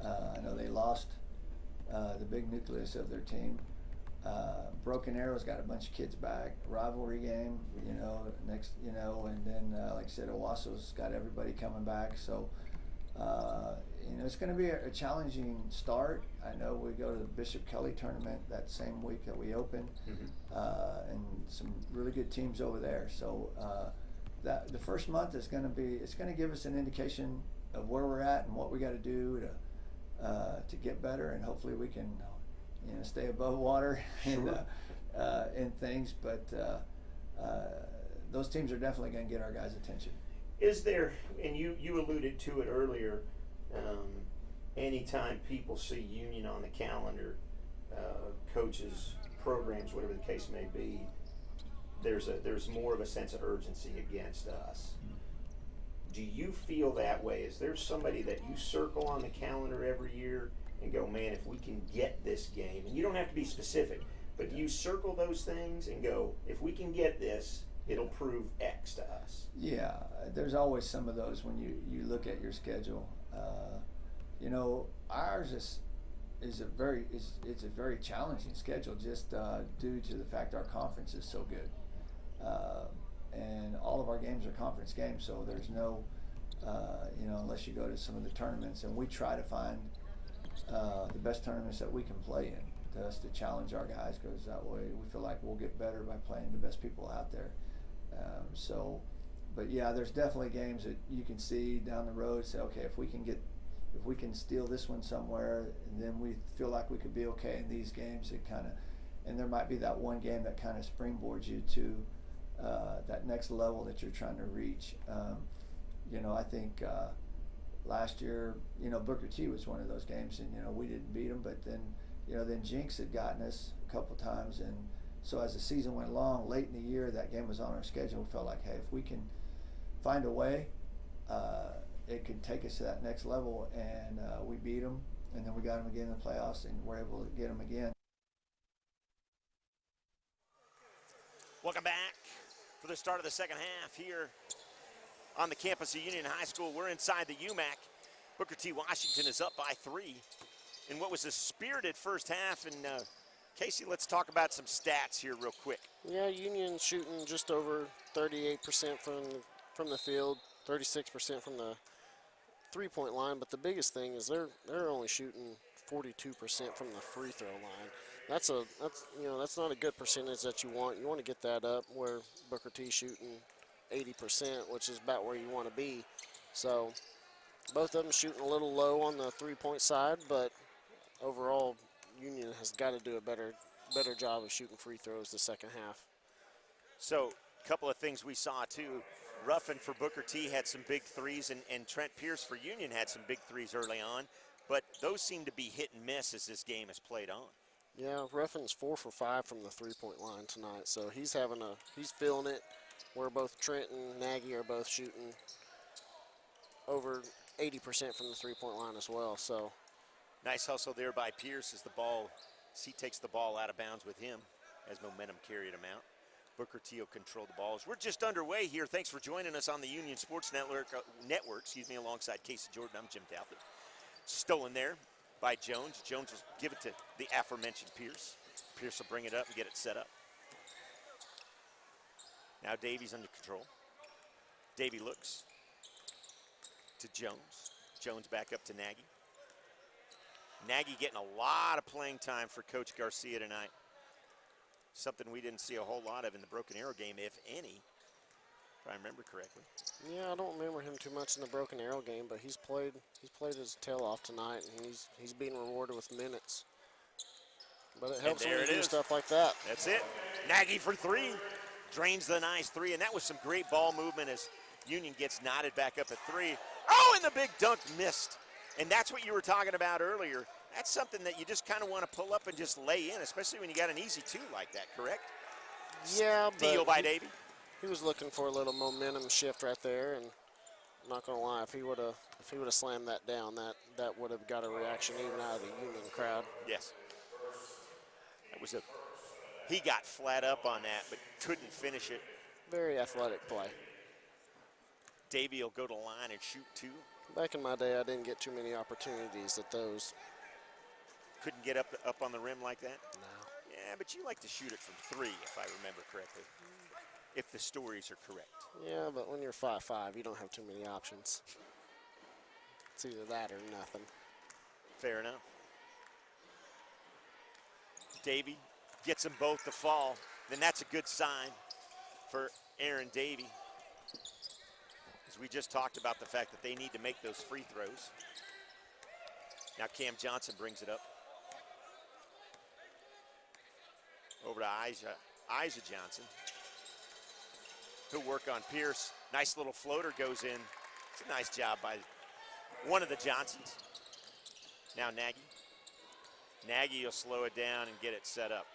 I know they lost the big nucleus of their team. Broken Arrow's got a bunch of kids back. Rivalry game, next, and then like I said, Owasso's got everybody coming back. So, it's going to be a challenging start. I know we go to the Bishop Kelly tournament that same week that we open, and some really good teams over there. So that the first month is going to give us an indication of where we're at and what we got to do to get better, and hopefully we can stay above water in things. But those teams are definitely going to get our guys' attention. Is there, and you alluded to it earlier, anytime people see Union on the calendar, coaches, programs, whatever the case may be, there's more of a sense of urgency against us. Do you feel that way? Is there somebody that you circle on the calendar every year and go, man, if we can get this game, and you don't have to be specific, but do you circle those things and go, if we can get this, it'll prove X to us? Yeah, there's always some of those when you look at your schedule. Ours is a very challenging schedule just due to the fact our conference is so good, and all of our games are conference games. So there's no, unless you go to some of the tournaments, and we try to find the best tournaments that we can play in to challenge our guys, because that way we feel like we'll get better by playing the best people out there. But yeah, there's definitely games that you can see down the road. Say, okay, if we can steal this one somewhere, and then we feel like we could be okay in these games. And there might be that one game that kind of springboards you to that next level that you're trying to reach. I think last year, Booker T was one of those games, and we didn't beat them, but then then Jinx had gotten us a couple times, and so as the season went along, late in the year, that game was on our schedule. We felt like, hey, if we can find a way, it could take us to that next level, and we beat them, and then we got them again in the playoffs, and we're able to get them again. Welcome back for the start of the second half here on the campus of Union High School. We're inside the UMAC. Booker T. Washington is up by 3 in what was a spirited first half. And Casey, let's talk about some stats here real quick. Yeah, Union shooting just over 38% from the field, 36% from the three-point line. But the biggest thing is they're only shooting 42% from the free throw line. That's not a good percentage that you want. You want to get that up where Booker T shooting 80%, which is about where you want to be. So both of them shooting a little low on the three-point side, but overall, Union has got to do a better job of shooting free throws the second half. So a couple of things we saw too. Ruffin for Booker T had some big threes, and Trent Pierce for Union had some big threes early on, but those seem to be hit and miss as this game has played on. Yeah, Ruffin's 4 for 5 from the three-point line tonight, so he's feeling it. Where both Trent and Nagy are both shooting over 80% from the three-point line as well. So nice hustle there by Pierce as he takes the ball out of bounds with him as momentum carried him out. Booker T will control the balls. We're just underway here. Thanks for joining us on the Union Sports Network, alongside Casey Jordan. I'm Jim Talbot. Stolen there by Jones. Jones will give it to the aforementioned Pierce. Pierce will bring it up and get it set up. Now Davies under control. Davey looks to Jones. Jones back up to Nagy. Nagy getting a lot of playing time for Coach Garcia tonight. Something we didn't see a whole lot of in the Broken Arrow game, if any, if I remember correctly. Yeah, I don't remember him too much in the Broken Arrow game, but he's played his tail off tonight, and he's being rewarded with minutes. But it helps when you do stuff like that. That's it. Nagy for 3. Drains the nice 3, and that was some great ball movement as Union gets knotted back up at 3. Oh, and the big dunk missed. And that's what you were talking about earlier. That's something that you just kind of want to pull up and just lay in, especially when you got an easy two like that, correct? Yeah, Steal but by Davy. he was looking for a little momentum shift right there, and I'm not gonna lie, if he would have slammed that down, that would have got a reaction even out of the Union crowd. Yes. That was he got flat up on that, but couldn't finish it. Very athletic play. Davy will go to the line and shoot two. Back in my day, I didn't get too many opportunities at those. Couldn't get up on the rim like that? No. Yeah, but you like to shoot it from three, if I remember correctly, if the stories are correct. Yeah, but when you're 5'5", you don't have too many options. It's either that or nothing. Fair enough. Davy gets them both to fall. Then that's a good sign for Aaron Davy. As we just talked about the fact that they need to make those free throws. Now Cam Johnson brings it up. Over to Isa Johnson. He'll work on Pierce. Nice little floater goes in. It's a nice job by one of the Johnsons. Now Nagy. Nagy will slow it down and get it set up.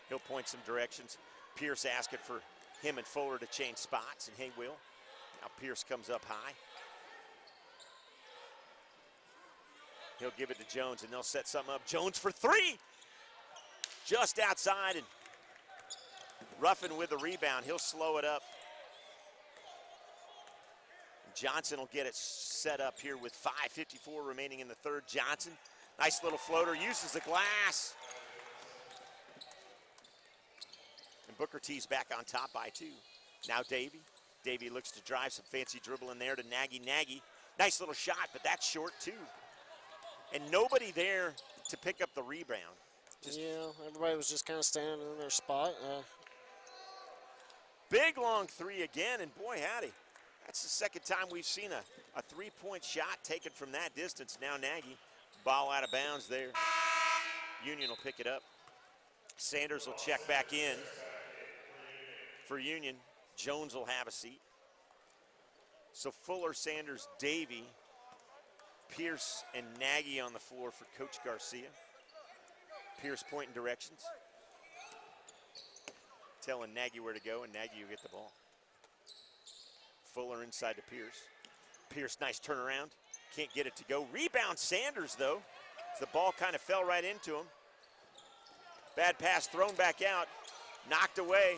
He'll point some directions. Pierce asking for him and Fuller to change spots, and he will. Now Pierce comes up high. He'll give it to Jones, and they'll set something up. Jones for three! Just outside, and Ruffin with the rebound. He'll slow it up. Johnson will get it set up here with 5:54 remaining in the third. Johnson, nice little floater, uses the glass. And Booker T's back on top by two. Now Davy. Davy looks to drive, some fancy dribble in there to Nagy. Nagy, nice little shot, but that's short too. And nobody there to pick up the rebound. Yeah, everybody was just kind of standing in their spot. Big long three again, and boy howdy. That's the second time we've seen a three-point shot taken from that distance. Now Nagy, ball out of bounds there. Union will pick it up. Sanders will check back in for Union. Jones will have a seat. So Fuller, Sanders, Davy, Pierce, and Nagy on the floor for Coach Garcia. Pierce pointing directions. Telling Nagy where to go, and Nagy will get the ball. Fuller inside to Pierce. Pierce, nice turnaround. Can't get it to go. Rebound Sanders, though, as the ball kind of fell right into him. Bad pass thrown back out. Knocked away.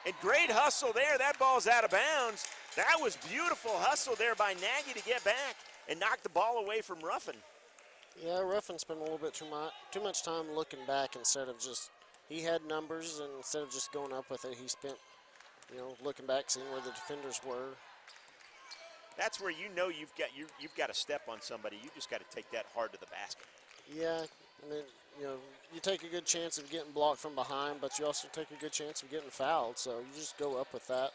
And great hustle there. That ball's out of bounds. That was beautiful hustle there by Nagy to get back and knock the ball away from Ruffin. Yeah, Ruffin spent a little bit too much time looking back instead of just, he had numbers, and instead of just going up with it, he spent, looking back, seeing where the defenders were. That's where you know you've got to step on somebody. You just got to take that hard to the basket. Yeah, I mean, you take a good chance of getting blocked from behind, but you also take a good chance of getting fouled. So you just go up with that.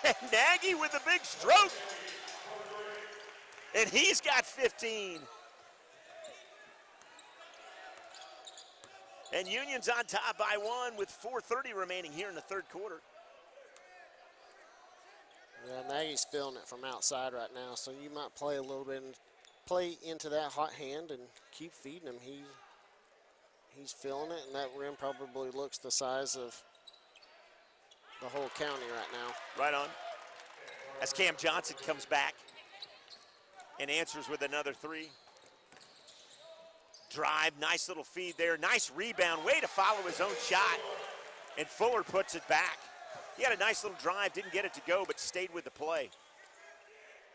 And Nagy with a big stroke. And he's got 15. And Union's on top by one with 4:30 remaining here in the third quarter. Yeah, Nagy's feeling it from outside right now, so you might play a little bit and play into that hot hand and keep feeding him. He's feeling it, and that rim probably looks the size of the whole county right now. Right on. As Cam Johnson comes back and answers with another three. Drive, nice little feed there. Nice rebound, way to follow his own shot. And Fuller puts it back. He had a nice little drive, didn't get it to go, but stayed with the play.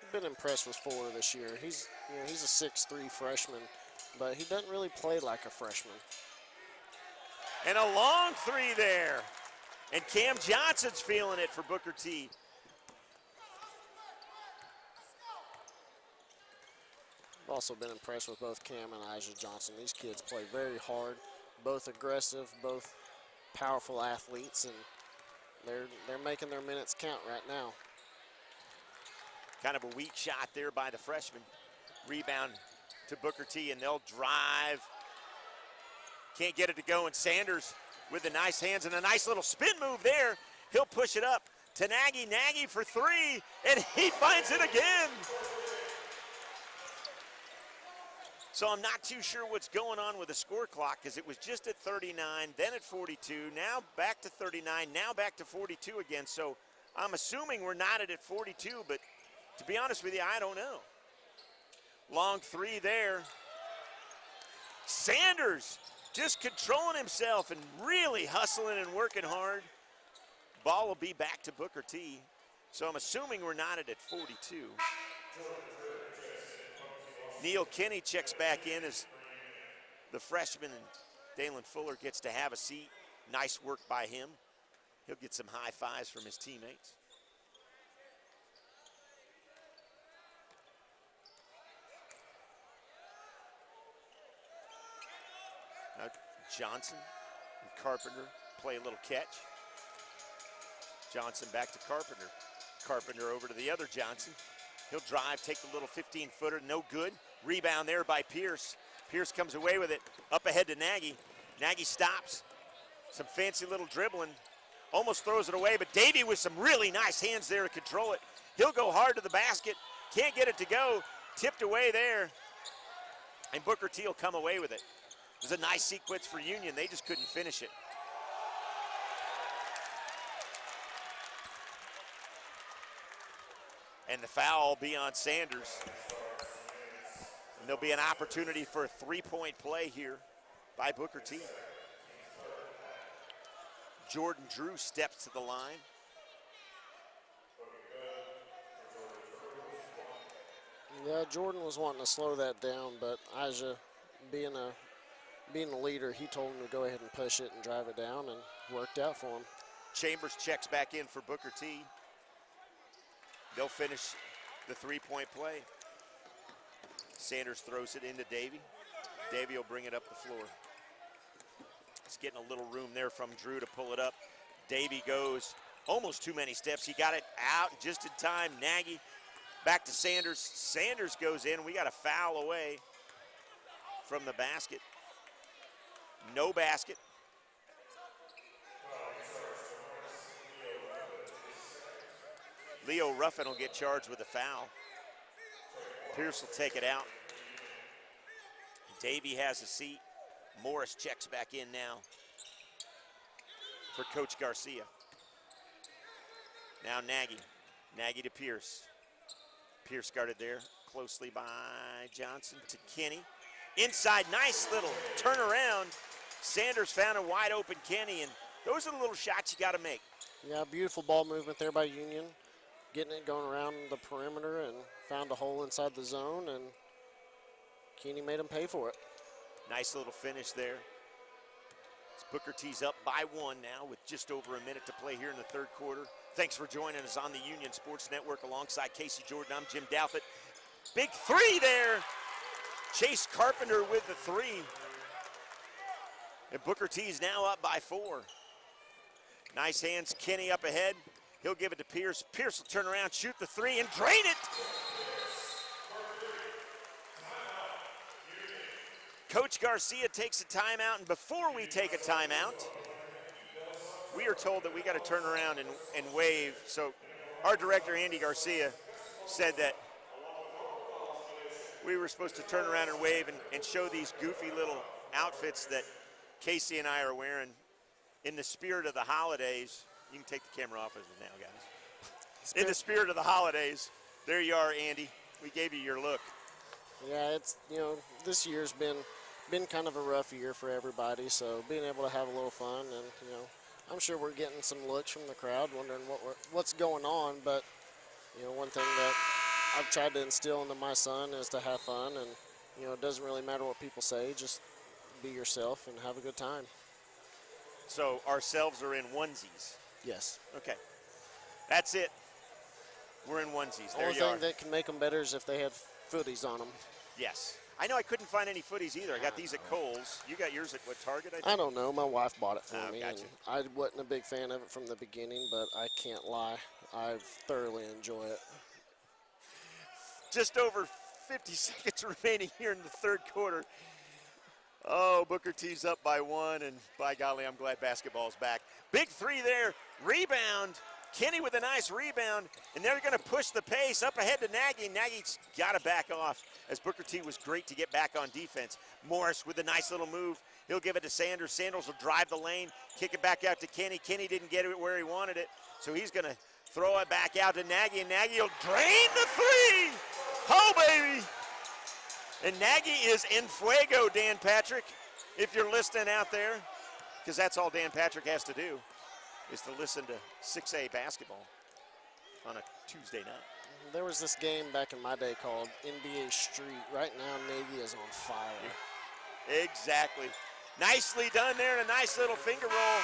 I've been impressed with Fuller this year. He's a 6'3" freshman, but he doesn't really play like a freshman. And a long three there. And Cam Johnson's feeling it for Booker T. I've also been impressed with both Cam and Isa Johnson. These kids play very hard, both aggressive, both powerful athletes, and they're making their minutes count right now. Kind of a weak shot there by the freshman. Rebound to Booker T, and they'll drive. Can't get it to go, and Sanders with the nice hands and a nice little spin move there. He'll push it up. to Nagy. Nagy for three, and he finds it again. So I'm not too sure what's going on with the score clock because it was just at 39, then at 42, now back to 39, now back to 42 again. So I'm assuming we're not at 42, but to be honest with you, I don't know. Long three there. Sanders just controlling himself and really hustling and working hard. Ball will be back to Booker T. So I'm assuming we're not at 42. Neil Kinney checks back in as the freshman, and Dalen Fuller gets to have a seat. Nice work by him. He'll get some high fives from his teammates. Now Johnson and Carpenter play a little catch. Johnson back to Carpenter. Carpenter over to the other Johnson. He'll drive, take the little 15-footer, no good. Rebound there by Pierce. Pierce comes away with it, up ahead to Nagy. Nagy stops. Some fancy little dribbling. Almost throws it away, but Davey with some really nice hands there to control it. He'll go hard to the basket. Can't get it to go. Tipped away there. And Booker T will come away with it. It was a nice sequence for Union. They just couldn't finish it. And the foul will be on Sanders. And there'll be an opportunity for a three-point play here by Booker T. Jordan Drew steps to the line. Yeah, Jordan was wanting to slow that down, but Aja, being a leader, he told him to go ahead and push it and drive it down, and worked out for him. Chambers checks back in for Booker T. They'll finish the three-point play. Sanders throws it into Davey. Davey will bring it up the floor. He's getting a little room there from Drew to pull it up. Davey goes almost too many steps. He got it out just in time. Nagy back to Sanders. Sanders goes in. We got a foul away from the basket. No basket. Leo Ruffin will get charged with a foul. Pierce will take it out. Davey has a seat. Morris checks back in now for Coach Garcia. Now Nagy. Nagy to Pierce. Pierce guarded there closely by Johnson to Kenny. Inside, nice little turnaround. Sanders found a wide open Kenny, and those are the little shots you got to make. Yeah, beautiful ball movement there by Union. Getting it going around the perimeter and found a hole inside the zone, and Kenny made him pay for it. Nice little finish there. As Booker T's up by one now with just over a minute to play here in the third quarter. Thanks for joining us on the Union Sports Network alongside Casey Jordan. I'm Jim Douthit. Big three there. Chase Carpenter with the three. And Booker T's now up by four. Nice hands, Kenny up ahead. He'll give it to Pierce. Pierce will turn around, shoot the three, and drain it. Coach Garcia takes a timeout, and before we take a timeout, we are told that we got to turn around and wave. So our director, Andy Garcia, said that we were supposed to turn around and wave and show these goofy little outfits that Casey and I are wearing in the spirit of the holidays. You can take the camera off of it now, guys. In the spirit of the holidays, there you are, Andy. We gave you your look. Yeah, it's, this year's been kind of a rough year for everybody, so being able to have a little fun, and I'm sure we're getting some looks from the crowd wondering what's going on, but one thing that I've tried to instill into my son is to have fun, and it doesn't really matter what people say, just be yourself and have a good time. So ourselves are in onesies. Yes. Okay. That's it. We're in onesies. There Only you are. thing that can make them better is if they had footies on them. Yes. I know I couldn't find any footies either. I got these at Kohl's. You got yours at what, Target, I think? I don't know. My wife bought it for me. Gotcha. And I wasn't a big fan of it from the beginning, but I can't lie. I thoroughly enjoy it. Just over 50 seconds remaining here in the third quarter. Oh, Booker T's up by one, and by golly, I'm glad basketball's back. Big three there. Rebound. Kinney with a nice rebound, and they're going to push the pace up ahead to Nagy. Nagy's got to back off, as Booker T was great to get back on defense. Morris with a nice little move. He'll give it to Sanders. Sanders will drive the lane, kick it back out to Kinney. Kinney didn't get it where he wanted it, so he's going to throw it back out to Nagy, and Nagy will drain the three. Oh, baby. And Nagy is in fuego, Dan Patrick, if you're listening out there, because that's all Dan Patrick has to do is to listen to 6A basketball on a Tuesday night. There was this game back in my day called NBA Street. Right now, Navy is on fire. Exactly. Nicely done there, and a nice little finger roll,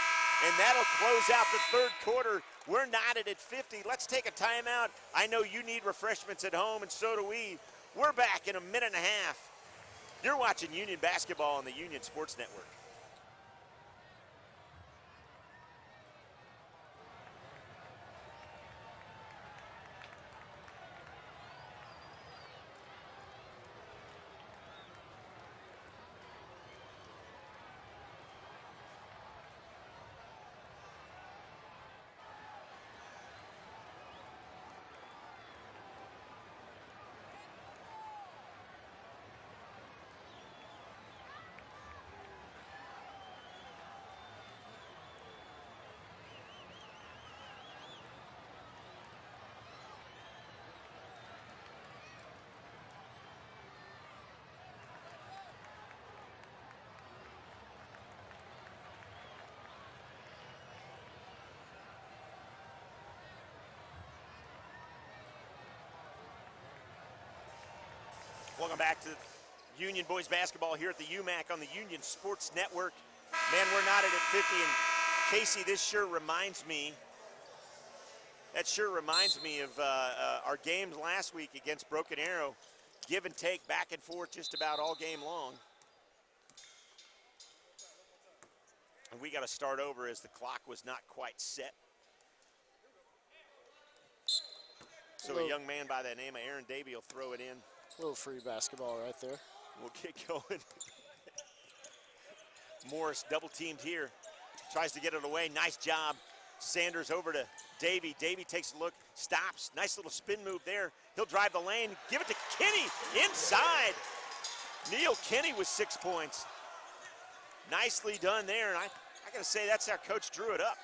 and that'll close out the third quarter. We're knotted at 50. Let's take a timeout. I know you need refreshments at home, and so do we. We're back in a minute and a half. You're watching Union basketball on the Union Sports Network. Welcome back to Union boys basketball here at the UMAC on the Union Sports Network. Man, we're knotted at 50, and Casey, that sure reminds me of our games last week against Broken Arrow. Give and take, back and forth just about all game long. And we got to start over as the clock was not quite set. So a young man by the name of Aaron Davey will throw it in. A little free basketball right there. We'll get going. Morris double teamed here. Tries to get it away. Nice job. Sanders over to Davey. Davey takes a look, stops. Nice little spin move there. He'll drive the lane. Give it to Kinney inside. Neil Kinney with 6 points. Nicely done there. And I got to say, that's how Coach drew it up.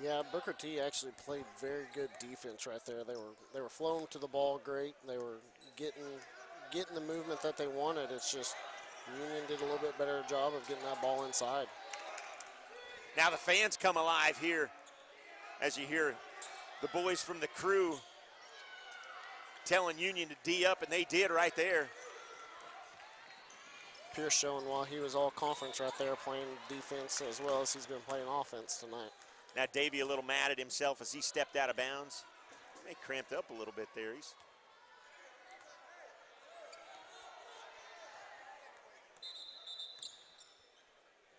Yeah, Booker T actually played very good defense right there. They were flowing to the ball great. They were getting the movement that they wanted. It's just Union did a little bit better job of getting that ball inside. Now the fans come alive here as you hear the boys from the crew telling Union to D up, and they did right there. Pierce showing while he was all conference right there playing defense as well as he's been playing offense tonight. Now Davey a little mad at himself as he stepped out of bounds. They cramped up a little bit there. He's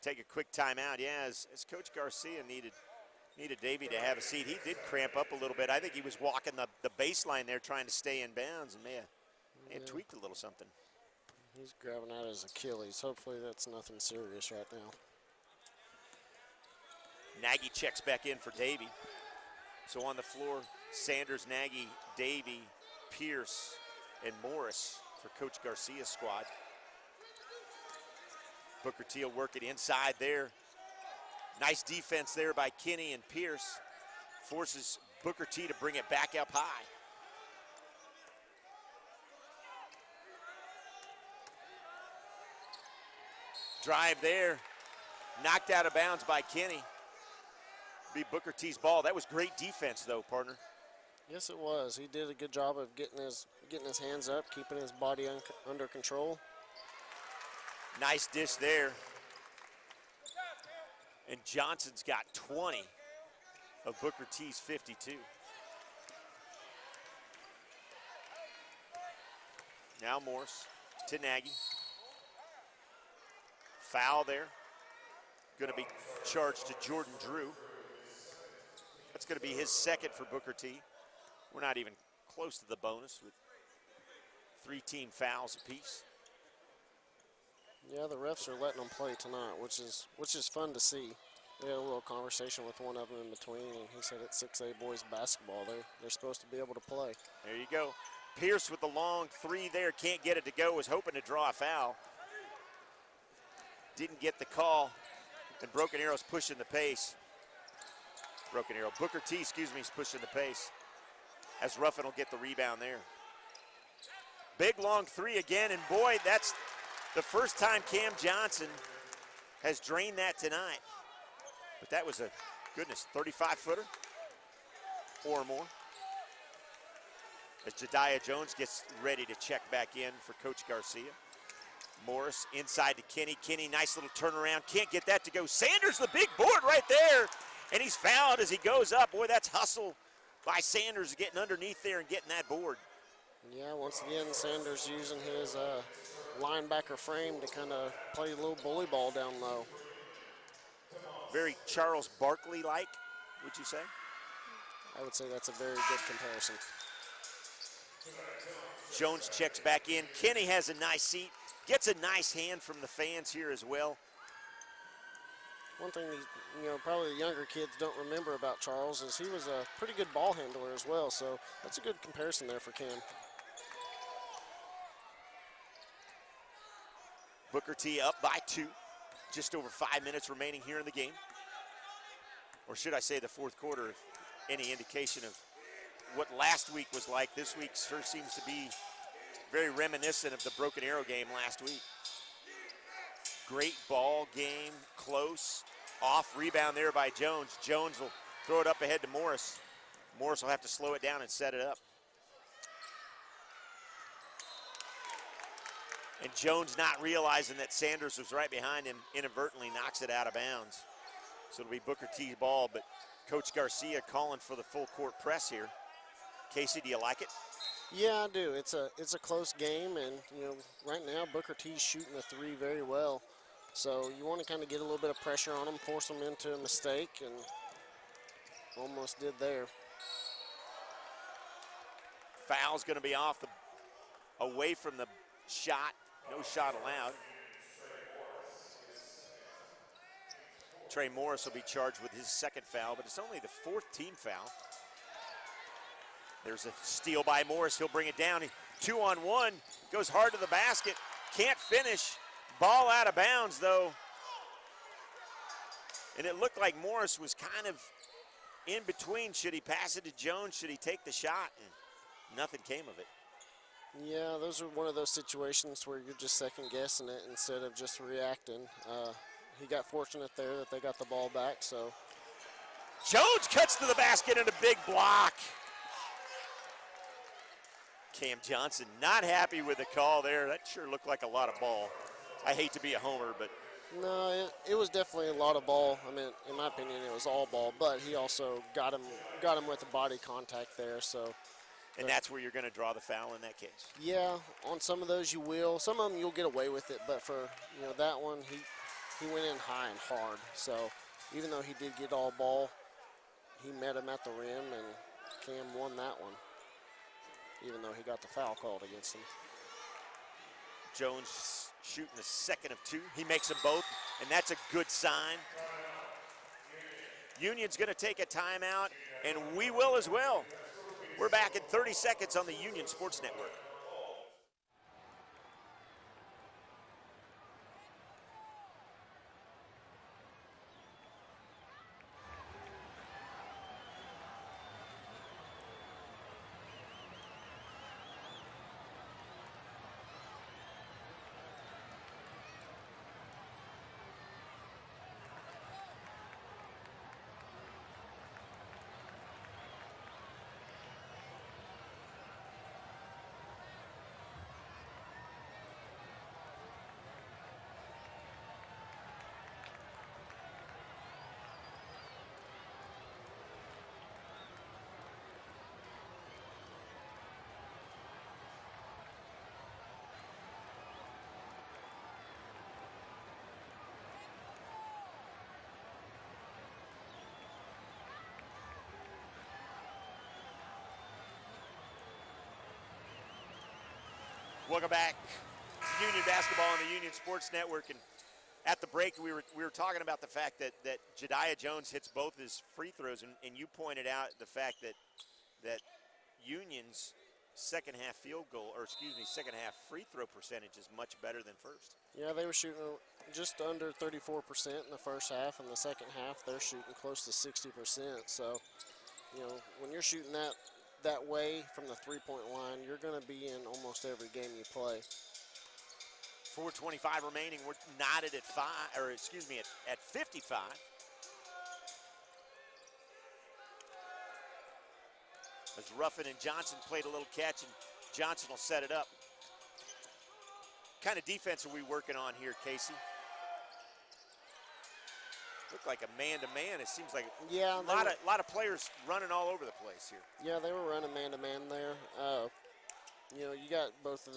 take a quick timeout. Yeah, as Coach Garcia needed Davey to have a seat. He did cramp up a little bit. I think he was walking the baseline there trying to stay in bounds and may have tweaked a little something. He's grabbing at his Achilles. Hopefully that's nothing serious right now. Nagy checks back in for Davey. So on the floor, Sanders, Nagy, Davey, Pierce, and Morris for Coach Garcia's squad. Booker T will work it inside there. Nice defense there by Kinney, and Pierce forces Booker T to bring it back up high. Drive there, knocked out of bounds by Kinney. Be Booker T's ball. That was great defense though, partner. Yes, it was. He did a good job of getting his hands up, keeping his body under control. Nice dish there. And Johnson's got 20 of Booker T's 52. Now Morris to Nagy. Foul there. Going to be charged to Jordan Drew. That's going to be his second for Booker T. We're not even close to the bonus with 3 team fouls apiece. Yeah, the refs are letting them play tonight, which is fun to see. We had a little conversation with one of them in between, and he said it's 6A boys basketball. They're supposed to be able to play. There you go. Pierce with the long three there, can't get it to go, was hoping to draw a foul. Didn't get the call, and Broken Arrow's pushing the pace. Broken Arrow, Booker T, excuse me, is pushing the pace. As Ruffin will get the rebound there. Big long three again, and boy, that's the first time Cam Johnson has drained that tonight. But that was a, goodness, 35-footer or more. As Jediah Jones gets ready to check back in for Coach Garcia. Morris inside to Kenny. Kenny, nice little turnaround. Can't get that to go. Sanders, the big board right there. And he's fouled as he goes up. Boy, that's hustle by Sanders getting underneath there and getting that board. Yeah, once again, Sanders using his linebacker frame to kind of play a little bully ball down low. Very Charles Barkley-like, would you say? I would say that's a very good comparison. Jones checks back in. Kenny has a nice seat. Gets a nice hand from the fans here as well. One thing, probably the younger kids don't remember about Charles is he was a pretty good ball handler as well, so that's a good comparison there for Cam. Booker T up by 2. Just over 5 minutes remaining here in the game. Or should I say the fourth quarter, if any indication of what last week was like. This week sure seems to be very reminiscent of the Broken Arrow game last week. Great ball game, close. Off rebound there by Jones. Jones will throw it up ahead to Morris. Morris will have to slow it down and set it up. And Jones, not realizing that Sanders was right behind him, inadvertently knocks it out of bounds. So it'll be Booker T's ball, but Coach Garcia calling for the full court press here. Casey, do you like it? Yeah, I do. It's a close game, and right now Booker T's shooting the three very well. So you want to kind of get a little bit of pressure on him, force him into a mistake, and almost did there. Foul's going to be off away from the shot. No shot allowed. Trey Morris will be charged with his second foul, but it's only the fourth team foul. There's a steal by Morris. He'll bring it down. 2-on-1. Goes hard to the basket. Can't finish. Ball out of bounds, though. And it looked like Morris was kind of in between. Should he pass it to Jones? Should he take the shot? And nothing came of it. Yeah, those are one of those situations where you're just second guessing it instead of just reacting. He got fortunate there that they got the ball back, so. Jones cuts to the basket and a big block. Cam Johnson not happy with the call there. That sure looked like a lot of ball. I hate to be a homer, but. No, it was definitely a lot of ball. I mean, in my opinion, it was all ball, but he also got him with the body contact there, so. And that's where you're going to draw the foul in that case. Yeah, on some of those you will. Some of them you'll get away with it, but for that one, he went in high and hard. So even though he did get all ball, he met him at the rim, and Cam won that one, even though he got the foul called against him. Jones shooting the second of 2. He makes them both, and that's a good sign. Union's going to take a timeout, and we will as well. We're back in 30 seconds on the Union Sports Network. Welcome back to Union Basketball on the Union Sports Network. And at the break, we were talking about the fact that Jediah Jones hits both his free throws, and you pointed out the fact that Union's second half free throw percentage is much better than first. Yeah, they were shooting just under 34% in the first half. In the second half, they're shooting close to 60%. So, when you're shooting that way from the three-point line, you're going to be in almost every game you play. 4:25 remaining. We're knotted at 55. As Ruffin and Johnson played a little catch, and Johnson will set it up. What kind of defense are we working on here, Casey? Look like a man-to-man. It seems like Yeah, a lot of players running all over the place here. Yeah, they were running man-to-man there. You got both of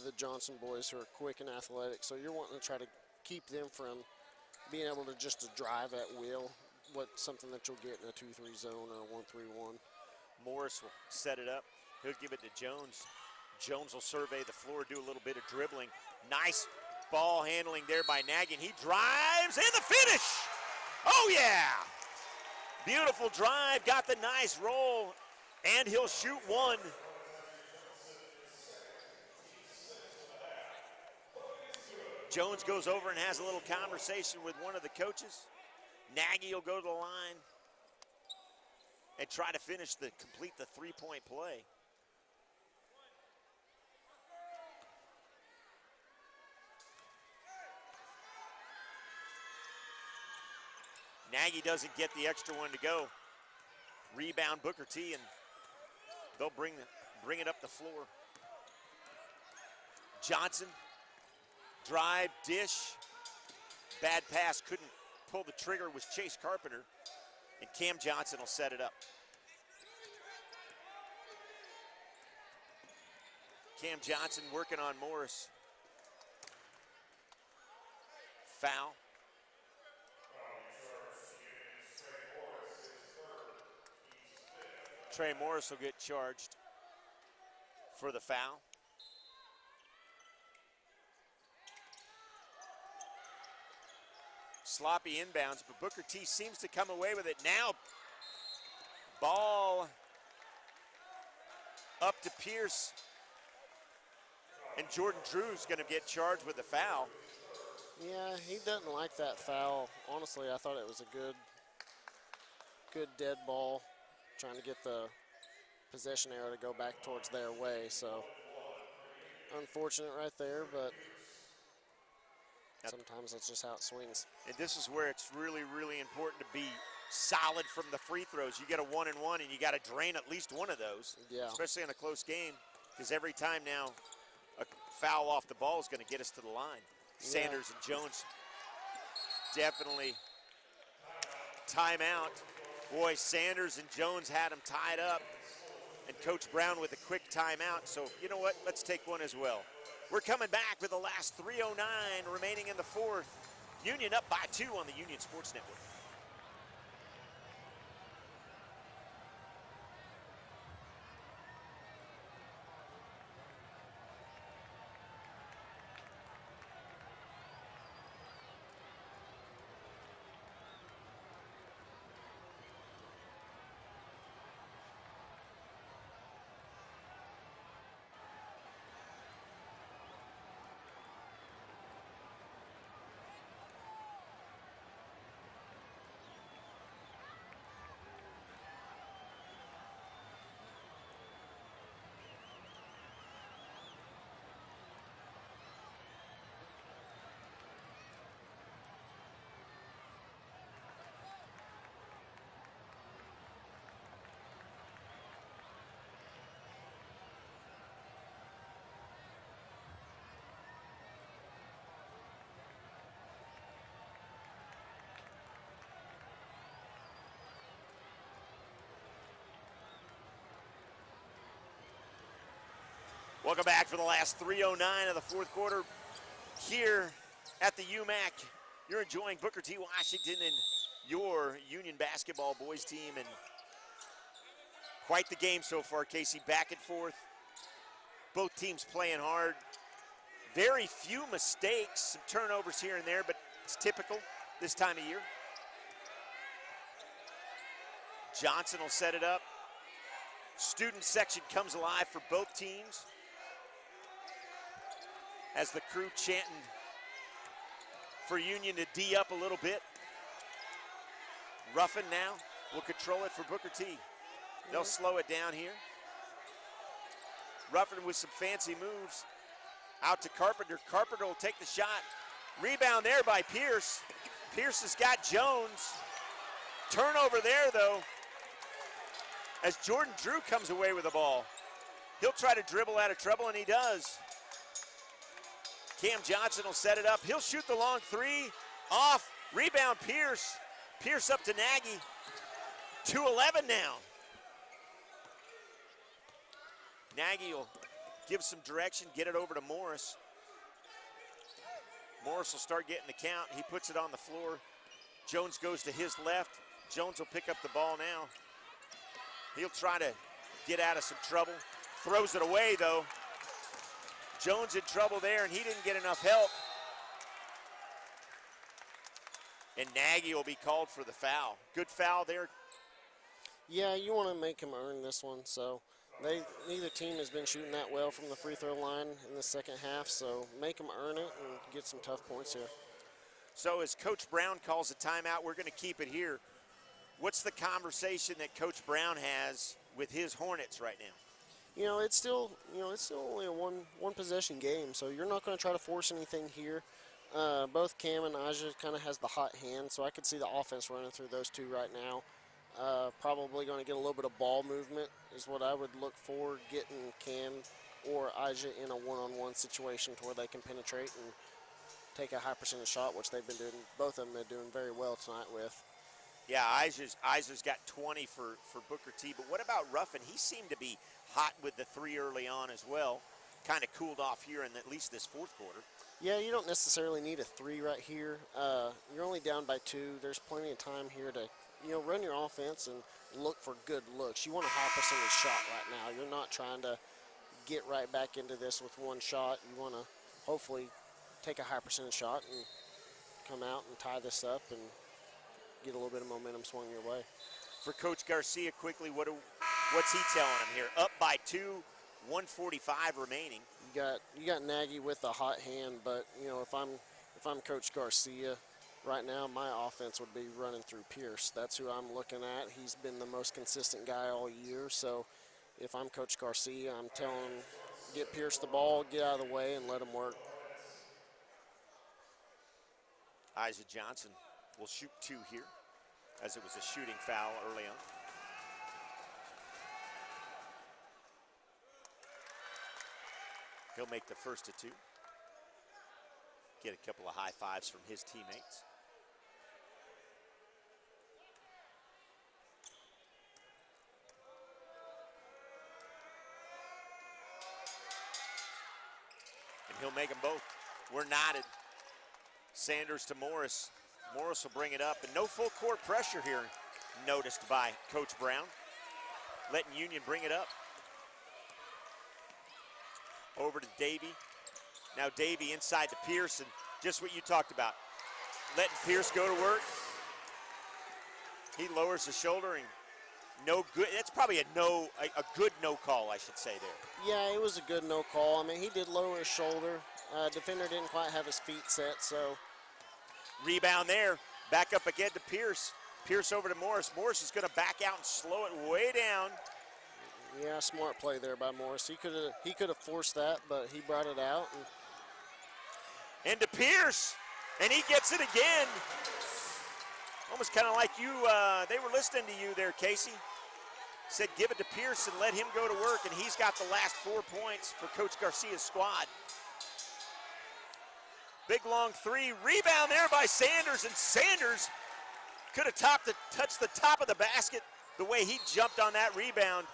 the Johnson boys who are quick and athletic, so you're wanting to try to keep them from being able to just to drive at will, something that you'll get in a 2-3 zone or a 1-3-1. Morris will set it up. He'll give it to Jones. Jones will survey the floor, do a little bit of dribbling. Nice ball handling there by Nagy, and he drives, and the finish! Oh, yeah! Beautiful drive, got the nice roll, and he'll shoot one. Jones goes over and has a little conversation with one of the coaches. Nagy will go to the line and try to complete the three-point play. Nagy doesn't get the extra one to go. Rebound Booker T, and they'll bring it up the floor. Johnson, drive, dish. Bad pass, couldn't pull the trigger, was Chase Carpenter. And Cam Johnson will set it up. Cam Johnson working on Morris. Foul. Trey Morris will get charged for the foul. Sloppy inbounds, but Booker T seems to come away with it now. Ball up to Pierce. And Jordan Drew's going to get charged with the foul. Yeah, he doesn't like that foul. Honestly, I thought it was a good dead ball, trying to get the possession arrow to go back towards their way. So unfortunate right there, but sometimes that's just how it swings. And this is where it's really, really important to be solid from the free throws. You get a 1-and-1, and you got to drain at least one of those, especially in a close game, because every time now a foul off the ball is going to get us to the line. Sanders and Jones definitely timeout. Boy, Sanders and Jones had them tied up, and Coach Brown with a quick timeout. So you know what? Let's take one as well. We're coming back with the last 3:09 remaining in the fourth. Union up by 2 on the Union Sports Network. Welcome back for the last 3:09 of the fourth quarter here at the UMAC. You're enjoying Booker T. Washington and your Union basketball boys team, and quite the game so far, Casey. Back and forth. Both teams playing hard. Very few mistakes, some turnovers here and there, but It's typical this time of year. Johnson will set it up. Student section comes alive for both teams as the crew chanting for Union to D up a little bit. Ruffin now will control it for Booker T. They'll slow it down here. Ruffin with some fancy moves. Out to Carpenter. Carpenter will take the shot. Rebound there by Pierce. Pierce has got Jones. Turnover there, though, as Jordan Drew comes away with the ball. He'll try to dribble out of trouble, and he does. Cam Johnson will set it up. He'll shoot the long three. Off. Rebound Pierce. Pierce up to Nagy. 2-11 now. Nagy will give some direction, get it over to Morris. Morris will start getting the count. He puts it on the floor. Jones goes to his left. Jones will pick up the ball now. He'll try to get out of some trouble. Throws it away, though. Jones in trouble there, and he didn't get enough help. And Nagy will be called for the foul. Good foul there. Yeah, you want to make him earn this one. So neither team has been shooting that well from the free throw line in the second half. So make them earn it and get some tough points here. So as Coach Brown calls a timeout, we're going to keep it here. What's the conversation that Coach Brown has with his Hornets right now? It's still only a one possession game, so you're not going to try to force anything here. Both Cam and Aja kind of has the hot hand, so I could see the offense running through those two right now. Probably going to get a little bit of ball movement is what I would look for, getting Cam or Aja in a one-on-one situation to where they can penetrate and take a high percentage shot, which they've been doing. Both of them have been doing very well tonight with. Yeah, Iser's got 20 for Booker T, but what about Ruffin? He seemed to be hot with the three early on as well. Kind of cooled off here in at least this fourth quarter. Yeah, you don't necessarily need a three right here. You're only down by 2. There's plenty of time here to, run your offense and look for good looks. You want a high percentage shot right now. You're not trying to get right back into this with one shot. You want to hopefully take a high percentage shot and come out and tie this up and get a little bit of momentum swung your way. For Coach Garcia, quickly, what's he telling him here? Up by 2, 1:45 remaining. You got Nagy with the hot hand, but if I'm Coach Garcia right now, my offense would be running through Pierce. That's who I'm looking at. He's been the most consistent guy all year. So if I'm Coach Garcia, I'm telling him, get Pierce the ball, get out of the way, and let him work. Isaac Johnson will shoot 2 here, as it was a shooting foul early on. He'll make the first of 2. Get a couple of high fives from his teammates. And he'll make them both. We're knotted. Sanders to Morris. Morris will bring it up, and no full court pressure here noticed by Coach Brown. Letting Union bring it up. Over to Davey. Now Davey inside to Pierce, and just what you talked about. Letting Pierce go to work. He lowers the shoulder, and no good. That's probably a good no call, I should say there. Yeah, it was a good no call. I mean, he did lower his shoulder. Defender didn't quite have his feet set, so. Rebound there. Back up again to Pierce. Pierce over to Morris. Morris is going to back out and slow it way down. Yeah, smart play there by Morris. He could have forced that, but he brought it out. And to Pierce, and he gets it again. Almost kind of like you, they were listening to you there, Casey. Said give it to Pierce and let him go to work, and he's got the last 4 points for Coach Garcia's squad. Big long 3, rebound there by Sanders, and Sanders could have touched the top of the basket the way he jumped on that rebound.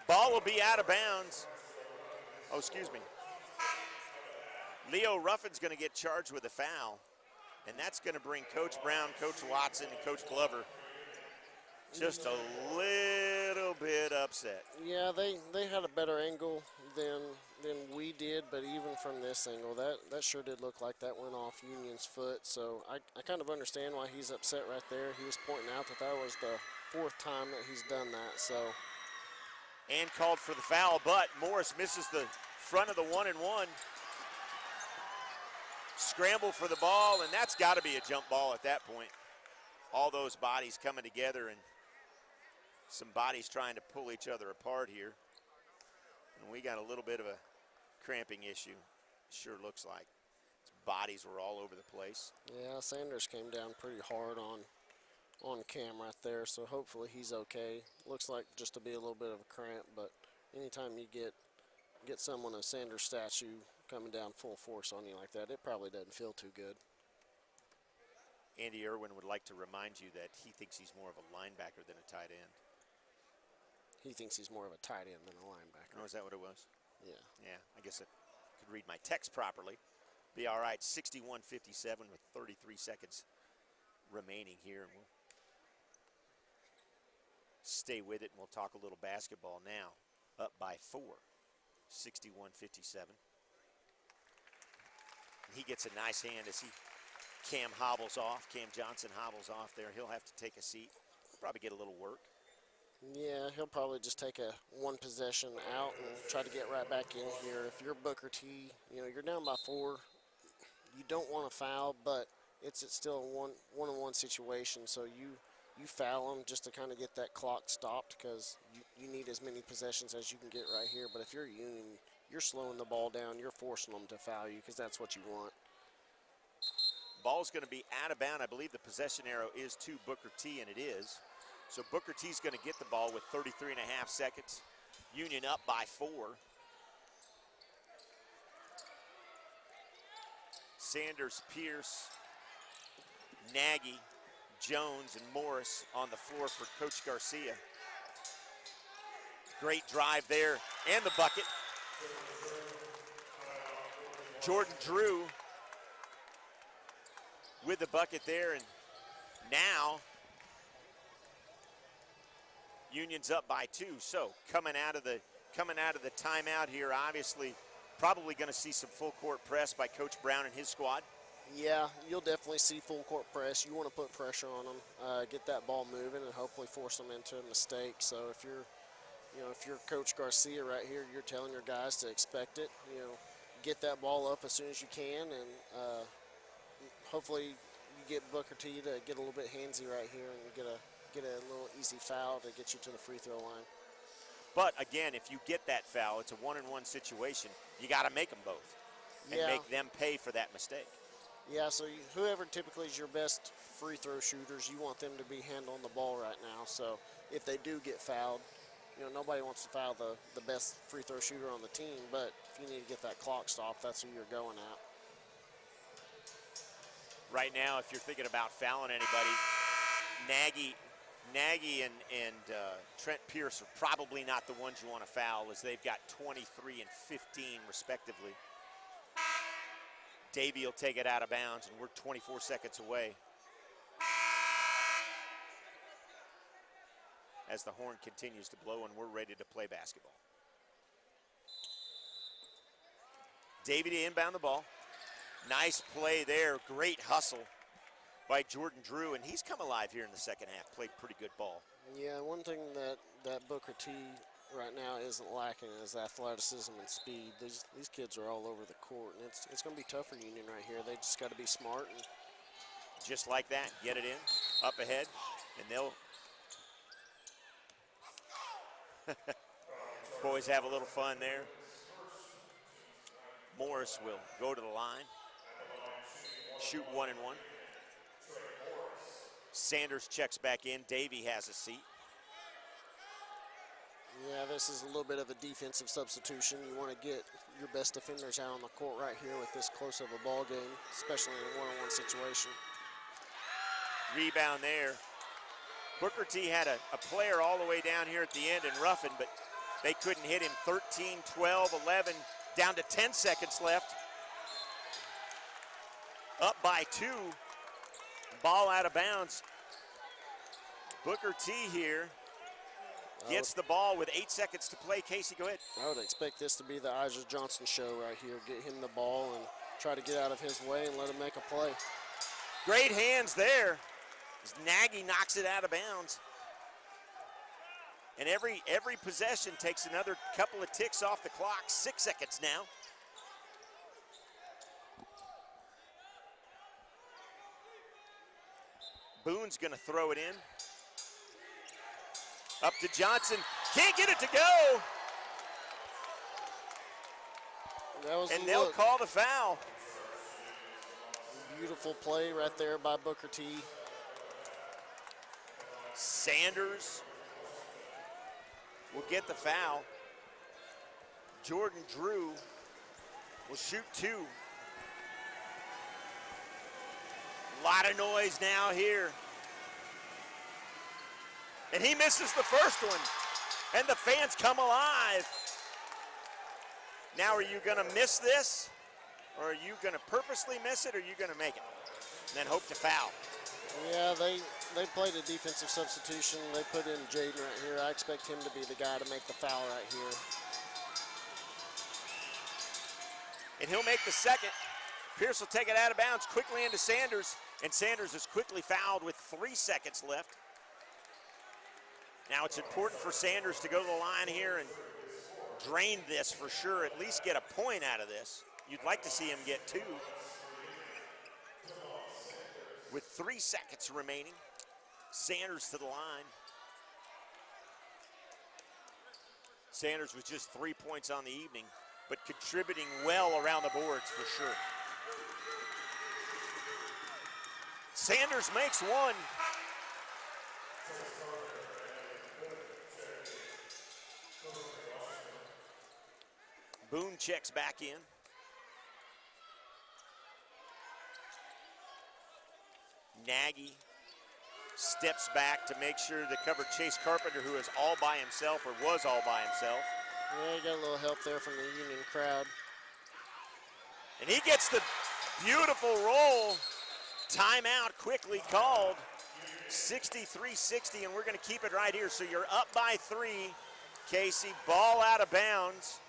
Ball will be out of bounds. Oh, excuse me. Leo Ruffin's going to get charged with a foul, and that's going to bring Coach Brown, Coach Watson, and Coach Glover just a little bit upset. Yeah, they had a better angle than we did, but even from this angle, that sure did look like that went off Union's foot. So I kind of understand why he's upset right there. He was pointing out that was the 4th time that he's done that. So. And called for the foul, but Morris misses the front of the 1-and-1. Scramble for the ball, and that's got to be a jump ball at that point. All those bodies coming together and some bodies trying to pull each other apart here. And we got a little bit of a cramping issue, sure looks like. Bodies were all over the place. Yeah, Sanders came down pretty hard on Cam right there, so hopefully he's okay. Looks like just to be a little bit of a cramp, but anytime you get someone of Sanders' statue coming down full force on you like that, it probably doesn't feel too good. Andy Irwin would like to remind you that he thinks he's more of a linebacker than a tight end. He thinks he's more of a tight end than a linebacker. Oh, is that what it was? Yeah. Yeah, I guess I could read my text properly. Be all right, 61-57 with 33 seconds remaining here. And we'll stay with it, and we'll talk a little basketball now. Up by 4, 61-57. He gets a nice hand as Cam hobbles off. Cam Johnson hobbles off there. He'll have to take a seat. Probably get a little work. Yeah, he'll probably just take a one possession out and try to get right back in here. If you're Booker T, you're down by 4. You don't want to foul, but it's still a one-on-one situation. So you foul them just to kind of get that clock stopped because you need as many possessions as you can get right here. But if you're Union, you're slowing the ball down. You're forcing them to foul you because that's what you want. Ball's going to be out of bounds. I believe the possession arrow is to Booker T, and it is. So Booker T's going to get the ball with 33 and a half seconds. Union up by 4. Sanders, Pierce, Nagy, Jones, and Morris on the floor for Coach Garcia. Great drive there, and the bucket. Jordan Drew with the bucket there, and now Union's up by 2. So coming out of the timeout here, obviously probably going to see some full court press by Coach Brown and his squad. Yeah, you'll definitely see full court press. You want to put pressure on them, get that ball moving, and hopefully force them into a mistake. So if you're Coach Garcia right here, you're telling your guys to expect it. Get that ball up as soon as you can, and hopefully you get Booker T to get a little bit handsy right here and get a little easy foul to get you to the free throw line. But again, if you get that foul, it's a 1-on-1 situation. You got to make them both and make them pay for that mistake. Yeah, so whoever typically is your best free throw shooters, you want them to be handling the ball right now. So if they do get fouled, nobody wants to foul the best free throw shooter on the team, but if you need to get that clock stopped, that's who you're going at. Right now, if you're thinking about fouling anybody, Nagy and Trent Pierce are probably not the ones you want to foul, as they've got 23 and 15 respectively. Davey will take it out of bounds, and we're 24 seconds away as the horn continues to blow, and we're ready to play basketball. Davey to inbound the ball. Nice play there, great hustle by Jordan Drew, and he's come alive here in the second half. Played pretty good ball. Yeah, one thing that Booker T right now isn't lacking is athleticism and speed. These kids are all over the court, and it's going to be tough for Union right here. They just got to be smart. And just like that, get it in, up ahead, and they'll boys have a little fun there. Morris will go to the line, shoot 1-and-1. Sanders checks back in. Davey has a seat. Yeah, this is a little bit of a defensive substitution. You want to get your best defenders out on the court right here with this close of a ball game, especially in a one-on-one situation. Rebound there. Booker T had a player all the way down here at the end in Ruffin, but they couldn't hit him. 13, 12, 11, down to 10 seconds left. Up by 2. Ball out of bounds. Booker T here gets the ball with 8 seconds to play. Casey, go ahead. I would expect this to be the Isaac Johnson show right here. Get him the ball and try to get out of his way and let him make a play. Great hands there as Nagy knocks it out of bounds. And every possession takes another couple of ticks off the clock. 6 seconds now. Boone's going to throw it in. Up to Johnson. Can't get it to go. That was And the they'll look. call the foul. Beautiful play right there by Booker T. Sanders will get the foul. Jordan Drew will shoot 2. Lot of noise now here. And he misses the first one. And the fans come alive. Now are you gonna miss this? Or are you gonna purposely miss it, or are you gonna make it? And then hope to foul. Yeah, they played a defensive substitution. They put in Jaden right here. I expect him to be the guy to make the foul right here. And he'll make the second. Pierce will take it out of bounds quickly into Sanders, and Sanders is quickly fouled with 3 seconds left. Now it's important for Sanders to go to the line here and drain this for sure, at least get a point out of this. You'd like to see him get 2. With 3 seconds remaining, Sanders to the line. Sanders with just 3 points on the evening, but contributing well around the boards for sure. Sanders makes 1. Boone checks back in. Nagy steps back to make sure to cover Chase Carpenter, who is all by himself, or was all by himself. Yeah, he got a little help there from the Union crowd. And he gets the beautiful roll. Timeout quickly called. 63-60, and we're going to keep it right here. So you're up by 3, Casey. Ball out of bounds.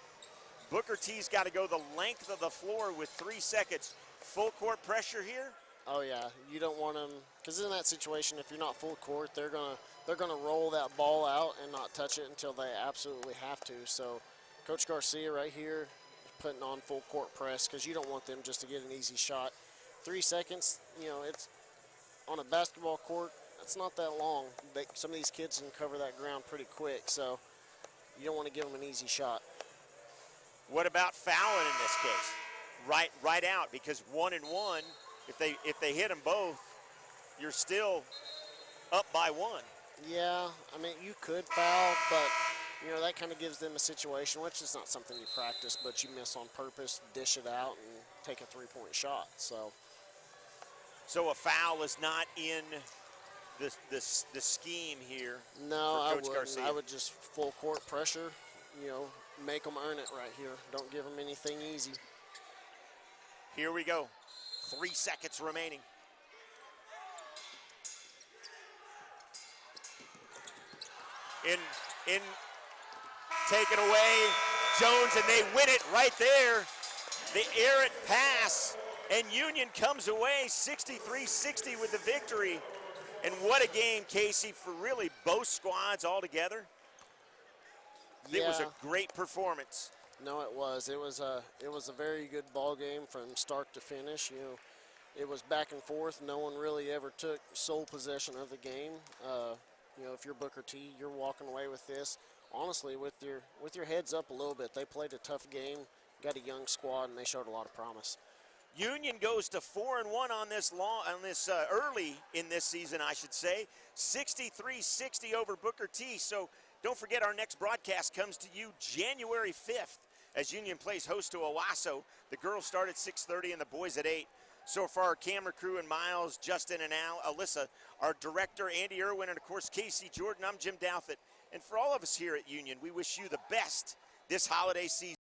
Booker T's got to go the length of the floor with 3 seconds. Full court pressure here. Oh yeah, you don't want them, because in that situation, if you're not full court, they're gonna roll that ball out and not touch it until they absolutely have to. So, Coach Garcia right here putting on full court press, because you don't want them just to get an easy shot. 3 seconds, you know, it's on a basketball court. It's not that long. Some of these kids can cover that ground pretty quick, so you don't want to give them an easy shot. What about fouling in this case? Right out, because 1 and 1. If they hit them both, you're still up by 1. Yeah, I mean, you could foul, but, you know, that kind of gives them a situation, which is not something you practice, but you miss on purpose, dish it out, and take a 3-point shot. So a foul is not in the scheme here. no, for I Coach wouldn't. Garcia. I would just full court pressure, you know, make them earn it right here. Don't give them anything easy. Here we go. 3 seconds remaining. In taken away, Jones, and they win it right there. The errant pass, and Union comes away 63-60 with the victory. And what a game, Casey, for really both squads all together. It was a great performance. No, it was. It was a very good ball game from start to finish. You know, it was back and forth. No one really ever took sole possession of the game. You know, if you're Booker T, you're walking away with this, honestly, with your heads up a little bit. They played a tough game, got a young squad, and they showed a lot of promise. Union goes to 4-1 on this early in this season, I should say. 63-60 over Booker T. So don't forget, our next broadcast comes to you January 5th as Union plays host to Owasso. The girls start at 6:30 and the boys at 8. So for our camera crew and Miles, Justin and Al, Alyssa, our director Andy Irwin, and of course Casey Jordan, I'm Jim Douthit. And for all of us here at Union, we wish you the best this holiday season.